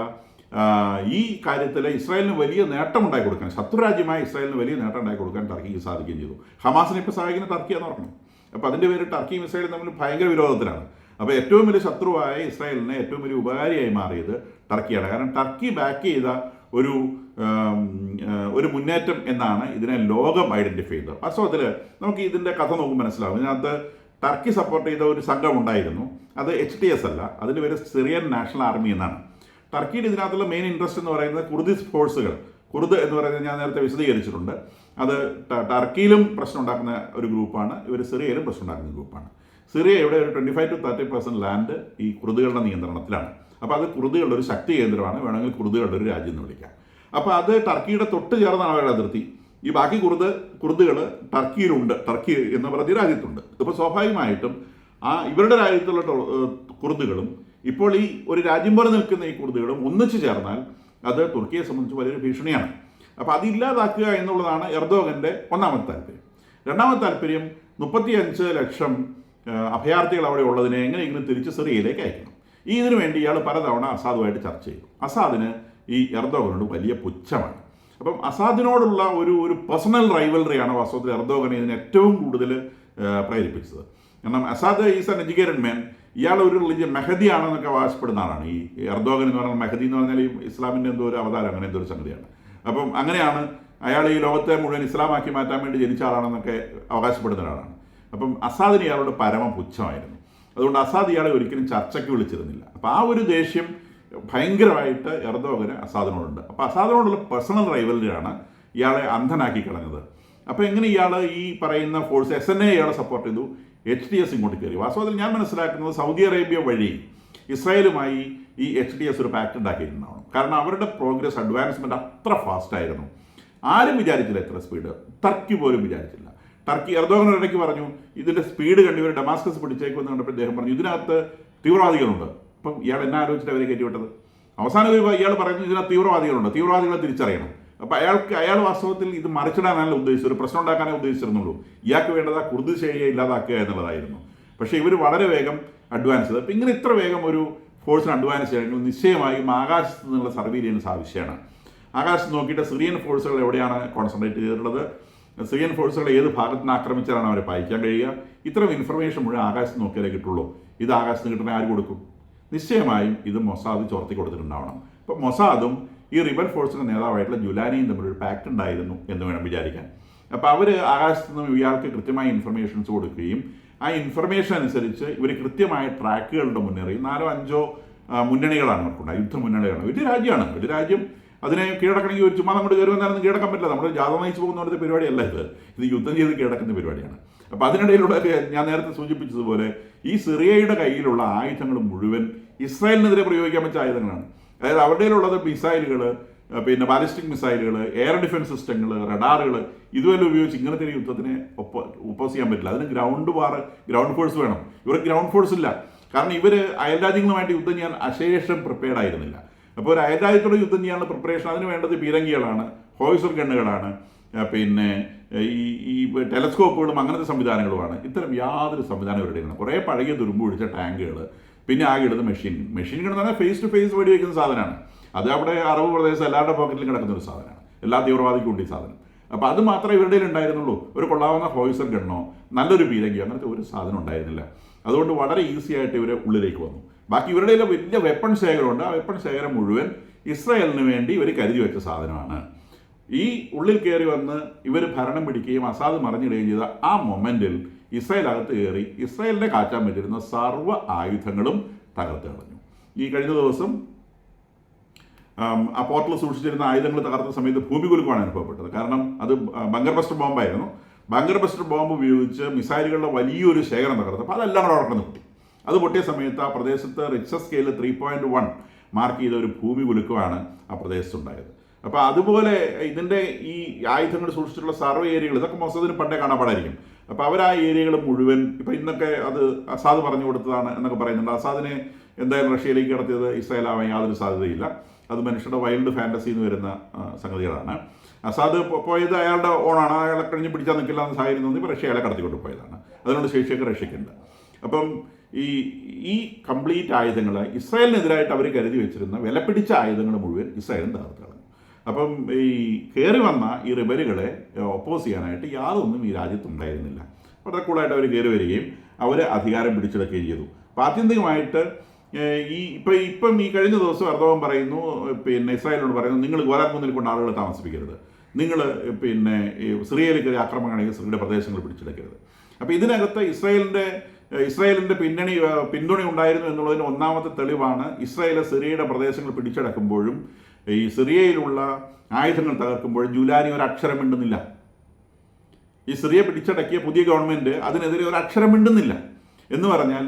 A: ഈ കാര്യത്തിൽ ഇസ്രായേലിന് വലിയ നേട്ടം ഉണ്ടാക്കി കൊടുക്കാൻ, ശത്രുരാജ്യമായ ഇസ്രായേലിന് വലിയ നേട്ടം ഉണ്ടാക്കി കൊടുക്കാൻ ടർക്കിക്ക് സാധിക്കുകയും ചെയ്തു. ഹമാസിനെ ഇപ്പോൾ സഹായിക്കുന്ന ടർക്കിയാന്ന് പറഞ്ഞു. അപ്പോൾ അതിൻ്റെ പേര് ടർക്കിയും ഇസ്രായേലും തമ്മിൽ ഭയങ്കര വിരോധത്തിലാണ്. അപ്പോൾ ഏറ്റവും വലിയ ശത്രുവായ ഇസ്രായേലിന് ഏറ്റവും വലിയ ഉപകാരിയായി മാറിയത് ടർക്കിയാണ്. കാരണം ടർക്കി ബാക്ക് ചെയ്ത ഒരു മുന്നേറ്റം എന്നാണ് ഇതിനെ ലോകം ഐഡൻറ്റിഫൈ ചെയ്തത്. വാസ്തവത്തിൽ നമുക്ക് ഇതിൻ്റെ കഥ നോക്കുമ്പോൾ മനസ്സിലാവും. ഇതിനകത്ത് ടർക്കി സപ്പോർട്ട് ചെയ്ത ഒരു സംഘം ഉണ്ടായിരുന്നു. അത് HTS അല്ല, അതിൻ്റെ പേര് സിറിയൻ നാഷണൽ ആർമി എന്നാണ്. ടർക്കിയുടെ ഇതിനകത്തുള്ള മെയിൻ ഇൻട്രസ്റ്റ് എന്ന് പറയുന്നത് കുർദിസ് ഫോഴ്സുകൾ. കുർദ് എന്ന് പറയുന്നത് ഞാൻ നേരത്തെ വിശദീകരിച്ചിട്ടുണ്ട്. അത് ടർക്കിയിലും പ്രശ്നം ഉണ്ടാക്കുന്ന ഒരു ഗ്രൂപ്പാണ്, ഇവർ സിറിയയിലും പ്രശ്നം ഉണ്ടാക്കുന്ന ഗ്രൂപ്പാണ്. സിറിയയുടെ ഒരു 25 to 30% ലാൻഡ് ഈ കുർദുകളുടെ നിയന്ത്രണത്തിലാണ്. അപ്പോൾ അത് കുർദുകളുടെ ഒരു ശക്തി കേന്ദ്രമാണ്, വേണമെങ്കിൽ കുർദുകളുടെ ഒരു രാജ്യം എന്ന് വിളിക്കാം. അപ്പോൾ അത് ടർക്കിയുടെ തൊട്ട് ചേർന്നാണ് അവരുടെ അതിർത്തി. ഈ ബാക്കി കുർദുകൾ ടർക്കിയിലുണ്ട്, ടർക്കി എന്ന് പറഞ്ഞ രാജ്യത്തുണ്ട്. ഇപ്പോൾ സ്വാഭാവികമായിട്ടും ഇവരുടെ രാജ്യത്തുള്ള കുർദുകളും ഇപ്പോൾ ഈ ഒരു രാജ്യം പോലെ നിൽക്കുന്ന ഈ കുർദുകളും ഒന്നിച്ചു ചേർന്നാൽ അത് തുർക്കിയെ സംബന്ധിച്ച് വലിയൊരു ഭീഷണിയാണ്. അപ്പോൾ അതില്ലാതാക്കുക എന്നുള്ളതാണ് എർദോഗൻ്റെ ഒന്നാമത്തെ താല്പര്യം. രണ്ടാമത്തെ താല്പര്യം 35 ലക്ഷം അഭയാർത്ഥികൾ അവിടെ ഉള്ളതിനെ എങ്ങനെയെങ്കിലും തിരിച്ച് സിറിയയിലേക്ക് അയക്കണം. ഇതിനു വേണ്ടി ഇയാൾ പലതവണ അസാദുമായിട്ട് ചർച്ച ചെയ്തു. അസാദിന് ഈ എർദോഗനോട് വലിയ പുച്ഛമാണ്. അപ്പം അസാദിനോടുള്ള ഒരു പേഴ്സണൽ റൈവലറിയാണ് വാസ്തവത്തിൽ എർദോഗനെ ഇതിന് ഏറ്റവും കൂടുതൽ പ്രേരിപ്പിച്ചത്. കാരണം അസാദ് ഈസ് ആൻ എഡ്യൂക്കേറ്റഡ് മാൻ. ഇയാൾ ഒരു റിലീജിയൻ മെഹദി ആണെന്നൊക്കെ അവകാശപ്പെടുന്ന ആളാണ്. ഈ എർദോഗൻ എന്ന് പറഞ്ഞാൽ മെഹദി എന്ന് പറഞ്ഞാൽ ഈ ഇസ്ലാമിൻ്റെ എന്തോ ഒരു അവതാരം, അങ്ങനെ എന്തോ ഒരു സംഗതിയാണ്. അപ്പം അങ്ങനെയാണ് അയാൾ ഈ ലോകത്തെ മുഴുവൻ ഇസ്ലാമാക്കി മാറ്റാൻ വേണ്ടി ജനിച്ച ആളാണെന്നൊക്കെ അവകാശപ്പെടുന്ന ഒരാളാണ്. അപ്പം അസാദിന് ഇയാളോട് പരമ പുച്ഛമായിരുന്നു. അതുകൊണ്ട് അസാദ് ഇയാളെ ഒരിക്കലും ചർച്ചയ്ക്ക് വിളിച്ചിരുന്നില്ല. അപ്പോൾ ആ ഒരു ദേഷ്യം ഭയങ്കരമായിട്ട് എർദോഗന് അസാദിനോടുണ്ട്. അപ്പോൾ അസാദിനോടുള്ള പേഴ്സണൽ റൈവലറിയാണ് ഇയാളെ അന്ധനാക്കി കളഞ്ഞത്. അപ്പോൾ എങ്ങനെ ഇയാൾ ഈ പറയുന്ന ഫോഴ്സ് SNA ഇയാളെ സപ്പോർട്ട് ചെയ്തു, HTS ഇങ്ങോട്ട് കയറി. വാസ്തവത്തിൽ ഞാൻ മനസ്സിലാക്കുന്നത് സൗദി അറേബ്യ വഴി ഇസ്രായേലുമായി ഈ HTS ഒരു പാക്ട് ഉണ്ടാക്കിയിട്ടുണ്ടാവണം. കാരണം അവരുടെ പ്രോഗ്രസ് അഡ്വാൻസ്മെൻറ്റ് അത്ര ഫാസ്റ്റായിരുന്നു. ആരും വിചാരിച്ചില്ല എത്ര സ്പീഡ്. ടർക്കി പോലും വിചാരിച്ചില്ല. ടർക്കി എർദോഗൻ ഇടയ്ക്ക് പറഞ്ഞു ഇതിൻ്റെ സ്പീഡ് കണ്ട് ഇവർ ഡമാസ്കസ് പിടിച്ചേക്കുമെന്ന് കണ്ടപ്പോൾ അദ്ദേഹം പറഞ്ഞു ഇതിനകത്ത് തീവ്രവാദികളുണ്ട്. അപ്പം ഇയാൾ എന്നെ ആലോചിച്ചിട്ട് അവരെ കയറ്റിവിട്ടത്. അവസാനം ഇയാൾ പറയുന്നത് ഇതിനകത്ത് തീവ്രവാദികളുണ്ട്, തീവ്രവാദികളെ തിരിച്ചറിയണം. അപ്പോൾ അയാൾ വാസ്തവത്തിൽ ഇത് മറിച്ചിടാനല്ല ഉദ്ദേശിച്ചത്, ഒരു പ്രശ്നം ഉണ്ടാക്കാനേ ഉദ്ദേശിച്ചിരുന്നുള്ളൂ. ഇയാൾക്ക് വേണ്ടത് ആ കുർദ് ശൈലിയെ ഇല്ലാതാക്കുക എന്നുള്ളതായിരുന്നു. പക്ഷേ ഇവർ വളരെ വേഗം അഡ്വാൻസ് ചെയ്ത്. അപ്പം ഇങ്ങനെ ഇത്ര വേഗം ഒരു ഫോഴ്സിന് അഡ്വാൻസ് ചെയ്യണമെങ്കിൽ നിശ്ചയമായും ആകാശത്ത് നിന്നുള്ള സർവീലിയൻസ് ആവശ്യമാണ്. ആകാശത്ത് നോക്കിയിട്ട് സിറിയൻ ഫോഴ്സുകൾ എവിടെയാണ് കോൺസെൻട്രേറ്റ് ചെയ്തിട്ടുള്ളത്, സിറിയൻ ഫോഴ്സുകൾ ഏത് ഭാഗത്ത് നിന്ന് ആക്രമിച്ചാലാണ് അവരെ പായിക്കാൻ കഴിയുക, ഇത്തരം ഇൻഫർമേഷൻ മുഴുവൻ ആകാശത്ത് നോക്കിയാലേ കിട്ടുള്ളൂ. ഇത് ആകാശത്ത് കിട്ടുന്ന ആര് കൊടുക്കും? നിശ്ചയമായും ഇത് മൊസാദ് ചോർത്തി കൊടുത്തിട്ടുണ്ടാവണം. അപ്പോൾ മൊസാദും ഈ റിബൽ ഫോഴ്സിൻ്റെ നേതാവായിട്ടുള്ള ജുലാനിയും തമ്മിലൊരു പാക്ട് ഉണ്ടായിരുന്നു എന്ന് വേണം വിചാരിക്കാൻ. അപ്പോൾ അവർ ആകാശത്ത് നിന്നും ഇയാൾക്ക് കൃത്യമായ ഇൻഫർമേഷൻസ് കൊടുക്കുകയും ആ ഇൻഫർമേഷൻ അനുസരിച്ച് ഇവർ കൃത്യമായ ട്രാക്കുകളുടെ മുന്നേറി 4-5 മുന്നണികളാണ് അവർക്കുണ്ടായത്, യുദ്ധമുന്നണികളാണ്. വലിയ രാജ്യമാണ്, വലിയ രാജ്യം. അതിനെ കീഴടക്കണമെങ്കിൽ ഒരു ചുമ്മാ അങ്ങോട്ട് കയറി വന്നാലൊന്നും കീഴടക്കാൻ പറ്റില്ല. നമ്മുടെ ജാഥ നയിച്ച് പോകുന്ന പരിപാടിയല്ല ഇത് യുദ്ധം ചെയ്ത് കീഴടക്കുന്ന പരിപാടിയാണ്. അപ്പോൾ അതിനിടയിലുള്ള ഞാൻ നേരത്തെ സൂചിപ്പിച്ചതുപോലെ ഈ സിറിയയുടെ കയ്യിലുള്ള ആയുധങ്ങൾ മുഴുവൻ ഇസ്രായേലിനെതിരെ പ്രയോഗിക്കാൻ പറ്റിയ ആയുധങ്ങളാണ്. അതായത് അവരുടെയിലുള്ളത് മിസൈലുകൾ, പിന്നെ ബാലിസ്റ്റിക് മിസൈലുകൾ, എയർ ഡിഫൻസ് സിസ്റ്റങ്ങൾ, റഡാറുകൾ, ഇതുവരെ ഉപയോഗിച്ച് ഇങ്ങനത്തെ ഒരു യുദ്ധത്തിനെ ഒപ്പോസ് ചെയ്യാൻ പറ്റില്ല. അതിന് ഗ്രൗണ്ട് ഫോഴ്സ് വേണം. ഇവർക്ക് ഗ്രൗണ്ട് ഫോഴ്സ് ഇല്ല. കാരണം ഇവർ അയൽരാജ്യങ്ങളുമായിട്ട് യുദ്ധം ചെയ്യാൻ അശേഷം പ്രിപ്പയർഡ് ആയിരുന്നില്ല. അപ്പോൾ ഒരു അയൽരാജ്യത്തോട് യുദ്ധം ചെയ്യാനുള്ള പ്രിപ്പറേഷൻ അതിന് വേണ്ടത് പീരങ്കികളാണ്, ഹോയ്സർ ഗണ്ണുകളാണ്, പിന്നെ ഈ ടെലസ്കോപ്പുകളും അങ്ങനത്തെ സംവിധാനങ്ങളുമാണ്. ഇത്തരം യാതൊരു സംവിധാനം ഇവരുടെയാണ്. കുറേ പഴകിയ തുരുമ്പ് പിടിച്ച ടാങ്കുകൾ, പിന്നെ ആകെ ഇടുന്ന മെഷീൻ ഗൺ എന്ന് പറഞ്ഞാൽ ഫേസ് ടു ഫേസ് വെടിവെക്കുന്ന സാധനമാണ്. അത് അവിടെ അറബ് പ്രദേശം എല്ലാവരുടെ പോക്കറ്റിലും കിടക്കുന്ന ഒരു സാധനമാണ്, എല്ലാ തീവ്രവാദിക്കും ഉണ്ട് ഈ സാധനം. അപ്പോൾ അത് മാത്രമേ ഇവരുടെ ഉണ്ടായിരുന്നുള്ളൂ. ഒരു കൊള്ളാവുന്ന ഹോയ്സർ ഗണ്ണോ നല്ലൊരു പീരങ്കിയോ അങ്ങനത്തെ ഒരു സാധനം ഉണ്ടായിരുന്നില്ല. അതുകൊണ്ട് വളരെ ഈസി ആയിട്ട് ഇവർ ഉള്ളിലേക്ക് വന്നു. ബാക്കി ഇവരുടെ വലിയ വെപ്പൺ ശേഖരമുണ്ട്. ആ വെപ്പൺ ശേഖരം മുഴുവൻ ഇസ്രായേലിന് വേണ്ടി ഇവർ കരുതി വെച്ച സാധനമാണ്. ഈ ഉള്ളിൽ കയറി വന്ന് ഇവർ ഭരണം പിടിക്കുകയും അസാദ് മറിഞ്ഞിടുകയും ചെയ്ത ആ മൊമെൻറ്റിൽ ഇസ്രായേൽ അകത്ത് കയറി ഇസ്രായേലിനെ കാറ്റാൻ പറ്റിയിരുന്ന സർവ്വ ആയുധങ്ങളും തകർത്ത് കളഞ്ഞു. ഈ കഴിഞ്ഞ ദിവസം ആ പോർട്ടിൽ സൂക്ഷിച്ചിരുന്ന ആയുധങ്ങൾ തകർത്ത സമയത്ത് ഭൂമികുലുക്കമാണ് അനുഭവപ്പെട്ടത്. കാരണം അത് ബങ്കർ ബസ്റ്റർ ബോംബായിരുന്നു. ബങ്കർ ബസ്റ്റർ ബോംബ് ഉപയോഗിച്ച് മിസൈലുകളുടെ വലിയൊരു ശേഖരം തകർത്തപ്പോൾ അതെല്ലാം കൂടെ അവിടെ പൊട്ടി. അത് പൊട്ടിയ സമയത്ത് ആ പ്രദേശത്ത് റിക്ടർ സ്കെയിൽ 3.1 മാർക്ക് ചെയ്ത ഒരു ഭൂമികുലുക്കമാണ് ആ പ്രദേശത്തുണ്ടായത്. അപ്പോൾ അതുപോലെ ഇതിൻ്റെ ഈ ആയുധങ്ങൾ സൂക്ഷിച്ചിട്ടുള്ള സർവ്വ ഏരിയകൾ ഇതൊക്കെ മൊസാദിന് പണ്ടേ കാണാപ്പാടായിരിക്കും. അപ്പോൾ അവർ ആ ഏരിയകൾ മുഴുവൻ ഇപ്പോൾ ഇന്നൊക്കെ അത് അസാദ് പറഞ്ഞു കൊടുത്തതാണ് എന്നൊക്കെ പറയുന്നുണ്ട്. അസാദിനെ എന്തായാലും റഷ്യയിലേക്ക് കടത്തിയത് ഇസ്രായേൽ ആവാൻ യാതൊരു സാധ്യതയില്ല. അത് മനുഷ്യരുടെ വൈൽഡ് ഫാൻറ്റസി എന്ന് വരുന്ന സംഗതികളാണ്. അസാദ് പോയത് അയാളുടെ ഓണാണ്, അയാളെ കഴിഞ്ഞ് പിടിച്ചാൽ നിൽക്കില്ല എന്ന് സാഹചര്യം തോന്നി റഷ്യ അയാളെ കടത്തിക്കൊണ്ട് പോയതാണ്. അതിനുള്ള ശേഷിയൊക്കെ റഷ്യക്കുണ്ട്. അപ്പം ഈ കംപ്ലീറ്റ് ആയുധങ്ങൾ ഇസ്രായേലിനെതിരായിട്ട് അവർ കരുതി വെച്ചിരുന്ന വിലപിടിച്ച ആയുധങ്ങൾ മുഴുവൻ ഇസ്രായേലും തകർത്ത് കളഞ്ഞു. അപ്പം ഈ കയറി വന്ന ഈ റിബലുകളെ ഒപ്പോസ് ചെയ്യാനായിട്ട് യാതൊന്നും ഈ രാജ്യത്തുണ്ടായിരുന്നില്ല. വളരെ കൂളായിട്ട് അവർ കയറി വരികയും അവർ അധികാരം പിടിച്ചെടുക്കുകയും ചെയ്തു. അപ്പോൾ ആത്യന്തികമായിട്ട് ഇപ്പം ഈ കഴിഞ്ഞ ദിവസം എർദോഗൻ പറയുന്നു, പിന്നെ ഇസ്രായേലിനോട് പറയുന്നു, നിങ്ങൾ ഗോലാൻ കുന്നിൽ കൊണ്ട് ആളുകളെ താമസിപ്പിക്കരുത്, നിങ്ങൾ പിന്നെ സിറിയയിൽ കയറി ആക്രമണമാണെങ്കിൽ സിറിയയുടെ പ്രദേശങ്ങൾ പിടിച്ചെടുക്കരുത്. അപ്പോൾ ഇതിനകത്ത് ഇസ്രായേലിൻ്റെ പിന്തുണ ഉണ്ടായിരുന്നു എന്നുള്ളതിന് ഒന്നാമത്തെ തെളിവാണ് ഇസ്രായേൽ സിറിയയുടെ പ്രദേശങ്ങൾ പിടിച്ചടക്കുമ്പോഴും ഈ സിറിയയിലുള്ള ആയുധങ്ങൾ തകർക്കുമ്പോഴും ജുലാനി ഒരു അക്ഷരം മിണ്ടുന്നില്ല. ഈ സിറിയ പിടിച്ചടക്കിയ പുതിയ ഗവൺമെൻറ് അതിനെതിരെ ഒരു അക്ഷരം മിണ്ടുന്നില്ല. എന്ന് പറഞ്ഞാൽ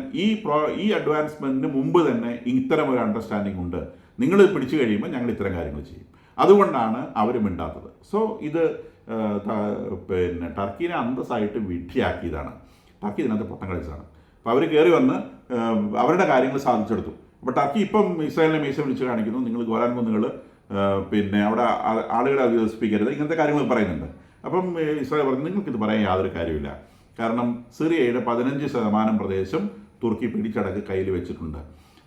A: ഈ അഡ്വാൻസ്മെൻറ്റിന് മുമ്പ് തന്നെ ഇത്തരം ഒരു അണ്ടർസ്റ്റാൻഡിംഗ് ഉണ്ട്, നിങ്ങൾ പിടിച്ചു കഴിയുമ്പോൾ ഞങ്ങൾ ഇത്തരം കാര്യങ്ങൾ ചെയ്യും. അതുകൊണ്ടാണ് അവർ മിണ്ടാത്തത്. സോ ഇത് പിന്നെ ടർക്കിനെ അന്തസ്സായിട്ട് വിഡ്ഢിയാക്കിയതാണ്. ടർക്കി ഇതിനകത്ത് പൊട്ടം കളിച്ചതാണ്. അപ്പോൾ അവർ കയറി വന്ന് അവരുടെ കാര്യങ്ങൾ സാധിച്ചെടുത്തു. അപ്പോൾ ടർക്കി ഇപ്പം ഇസ്രായേലിനെ മീശ വിളിച്ച് കാണിക്കുന്നു, നിങ്ങൾ ഗോലാൻ കുന്നുകൾ പിന്നെ അവിടെ ആളുകളെ അധിവസിപ്പിക്കരുത്, ഇങ്ങനത്തെ കാര്യങ്ങൾ പറയുന്നുണ്ട്. അപ്പം ഇസ്രായേൽ പറഞ്ഞു, നിങ്ങൾക്കിത് പറയാൻ യാതൊരു കാര്യമില്ല, കാരണം സിറിയയുടെ 15% പ്രദേശം തുർക്കി പിടിച്ചടക്ക് കയ്യിൽ വെച്ചിട്ടുണ്ട്.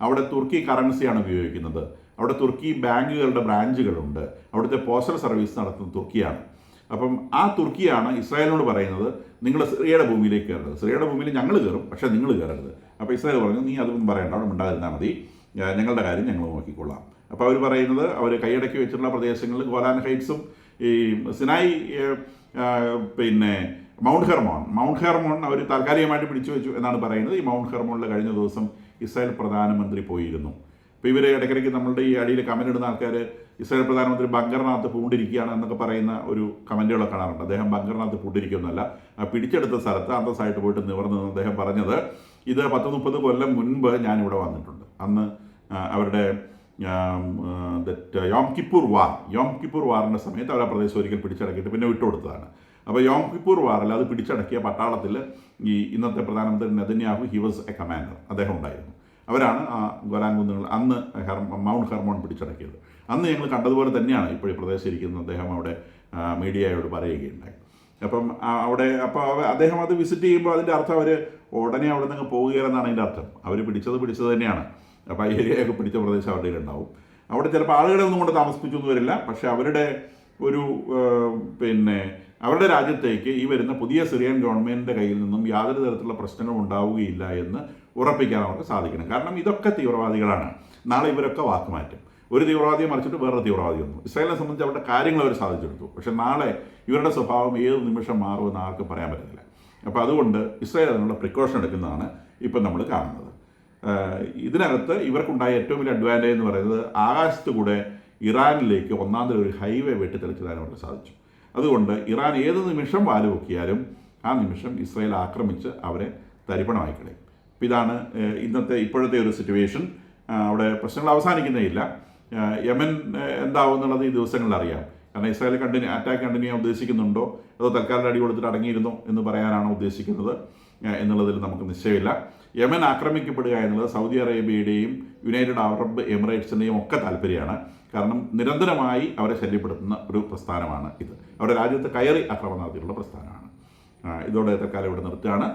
A: അവിടെ തുർക്കി കറൻസിയാണ് ഉപയോഗിക്കുന്നത്. അവിടെ തുർക്കി ബാങ്കുകളുടെ ബ്രാഞ്ചുകളുണ്ട്. അവിടുത്തെ പോസ്റ്റൽ സർവീസ് നടത്തുന്നത് തുർക്കിയാണ്. അപ്പം ആ തുർക്കിയാണ് ഇസ്രായേലിനോട് പറയുന്നത്, നിങ്ങൾ സിറിയയുടെ ഭൂമിയിലേക്ക് കയറരുത്, സിറിയയുടെ ഭൂമിയിൽ ഞങ്ങൾ കയറും, പക്ഷേ നിങ്ങൾ കയറരുത്. അപ്പോൾ ഇസ്രായേൽ പറഞ്ഞു, നീ അതൊന്നും പറയണ്ട, അവിടെ ഉണ്ടായിരുന്നാൽ മതി, ഞങ്ങളുടെ കാര്യം ഞങ്ങൾ നോക്കിക്കൊള്ളാം. അപ്പോൾ അവർ പറയുന്നത്, അവർ കൈയടക്കി വെച്ചിട്ടുള്ള പ്രദേശങ്ങളിൽ ഗോലാൻ ഹൈറ്റ്സും ഈ സിനായി പിന്നെ മൗണ്ട് ഹെർമോൺ അവർ താൽക്കാലികമായിട്ട് പിടിച്ചു വെച്ചു എന്നാണ് പറയുന്നത്. ഈ മൗണ്ട് ഹെർമോണിൽ കഴിഞ്ഞ ദിവസം ഇസ്രായേൽ പ്രധാനമന്ത്രി പോയിരുന്നു. അപ്പോൾ ഇവർ ഇടയ്ക്കിടയ്ക്ക് നമ്മളുടെ ഈ അടിയിൽ കമൻ്റ് ഇടുന്ന ആൾക്കാർ ഇസ്രായേൽ പ്രധാനമന്ത്രി ബങ്കറിനകത്ത് പൂണ്ടിരിക്കുകയാണ് എന്നൊക്കെ പറയുന്ന ഒരു കമൻറ്റുകളൊക്കെ കാണാറുണ്ട്. അദ്ദേഹം ബങ്കറിനകത്ത് പൂണ്ടിരിക്കുന്നല്ല, പിടിച്ചെടുത്ത സ്ഥലത്ത് അന്തസ്സായിട്ട് പോയിട്ട് നിവർന്നു നിന്ന് അദ്ദേഹം പറഞ്ഞത്, ഇത് 10-30 കൊല്ലം മുൻപ് ഞാനിവിടെ വന്നിട്ടുണ്ട്, അന്ന് അവരുടെ യോം കിപ്പൂർ വാറിൻ്റെ സമയത്ത് അവർ ആ പ്രദേശം ഒരിക്കൽ പിടിച്ചടക്കിയിട്ട് പിന്നെ വിട്ടുകൊടുത്തതാണ്. അപ്പോൾ യോം കിപ്പൂർ വാറിൽ അത് പിടിച്ചടക്കിയ പട്ടാളത്തിൽ ഈ ഇന്നത്തെ പ്രധാനമന്ത്രി Netanyahu he was A commander, അദ്ദേഹം ഉണ്ടായിരുന്നു. അവരാണ് ആ ഗോലാൻ കുന്നുകൾ അന്ന് മൗണ്ട് ഹെർമോൺ പിടിച്ചടക്കിയത്. അന്ന് ഞങ്ങൾ കണ്ടതുപോലെ തന്നെയാണ് ഇപ്പോൾ ഈ പ്രദേശം ഇരിക്കുന്നത്, അദ്ദേഹം അവിടെ മീഡിയയോട് പറയുകയുണ്ടായി. അപ്പം അപ്പോൾ അദ്ദേഹം അത് വിസിറ്റ് ചെയ്യുമ്പോൾ അതിൻ്റെ അർത്ഥം അവർ ഉടനെ അവിടെ നിന്ന് പോവുകയെന്നാണ് അതിൻ്റെ അർത്ഥം. അവർ പിടിച്ചത് തന്നെയാണ്. അപ്പോൾ ആ ഏരിയയൊക്കെ പിടിച്ച പ്രദേശം അവരുടെ ഉണ്ടാവും. അവിടെ ചിലപ്പോൾ ആളുകളെ ഒന്നും കൊണ്ട് താമസിപ്പിച്ചൊന്നും വരില്ല, പക്ഷേ അവരുടെ ഒരു പിന്നെ അവരുടെ രാജ്യത്തേക്ക് ഈ വരുന്ന പുതിയ സിറിയൻ ഗവൺമെൻറ്റിൻ്റെ കയ്യിൽ നിന്നും യാതൊരു തരത്തിലുള്ള പ്രശ്നങ്ങളും ഉണ്ടാവുകയില്ല എന്ന് ഉറപ്പിക്കാൻ അവർക്ക് സാധിക്കണം. കാരണം ഇതൊക്കെ തീവ്രവാദികളാണ്. നാളെ ഇവരൊക്കെ വാക്കുമാറ്റും. ഒരു തീവ്രവാദിയെ മറിച്ചിട്ട് വേറൊരു തീവ്രവാദി വന്നു. ഇസ്രായേലിനെ സംബന്ധിച്ച് അവരുടെ കാര്യങ്ങൾ അവർ സാധിച്ചെടുത്തു. പക്ഷേ നാളെ ഇവരുടെ സ്വഭാവം ഏത് നിമിഷം മാറുമെന്ന് ആർക്കും പറയാൻ പറ്റത്തില്ല. അപ്പോൾ അതുകൊണ്ട് ഇസ്രായേൽ അതിനുള്ള പ്രിക്കോഷൻ എടുക്കുന്നതാണ് ഇപ്പം നമ്മൾ കാണുന്നത്. ഇതിനകത്ത് ഇവർക്കുണ്ടായ ഏറ്റവും വലിയ അഡ്വാൻറ്റേജ് എന്ന് പറയുന്നത് ആകാശത്ത് കൂടെ ഇറാനിലേക്ക് ഒന്നാം ഒരു ഹൈവേ വെട്ടിത്തെളിച്ചിടാൻ അവർക്ക് സാധിച്ചു. അതുകൊണ്ട് ഇറാൻ ഏത് നിമിഷം വാലുപൊക്കിയാലും ആ നിമിഷം ഇസ്രായേൽ ആക്രമിച്ച് അവരെ തരിപ്പണമായി കളയും. അപ്പോൾ ഇതാണ് ഇപ്പോഴത്തെ ഒരു സിറ്റുവേഷൻ. അവിടെ പ്രശ്നങ്ങൾ അവസാനിക്കുന്നേയില്ല. യമൻ എന്താവും എന്നുള്ളത് ഈ ദിവസങ്ങളിൽ അറിയാം. കാരണം ഇസ്രായേൽ അറ്റാക്ക് കണ്ടിന്യൂ ചെയ്യാൻ ഉദ്ദേശിക്കുന്നുണ്ടോ അതോ തൽക്കാലം അടി കൊടുത്തിട്ട് അടങ്ങിയിരുന്നോ എന്ന് പറയാനാണോ ഉദ്ദേശിക്കുന്നത് എന്നുള്ളതിൽ നമുക്ക് നിശ്ചയമില്ല. യമൻ ആക്രമിക്കപ്പെടുക എന്നുള്ളത് സൗദി അറേബ്യയുടെയും യുണൈറ്റഡ് അറബ് എമിറേറ്റ്സിൻ്റെയും ഒക്കെ താല്പര്യമാണ്. കാരണം നിരന്തരമായി അവരെ ശല്യപ്പെടുത്തുന്ന ഒരു പ്രസ്ഥാനമാണ് ഇത്. അവരുടെ രാജ്യത്ത് കയറി ആക്രമണം നടത്തിയിട്ടുള്ള പ്രസ്ഥാനമാണ്. ഇതോടെ തൽക്കാലം ഇവിടെ നിർത്തുകയാണ്.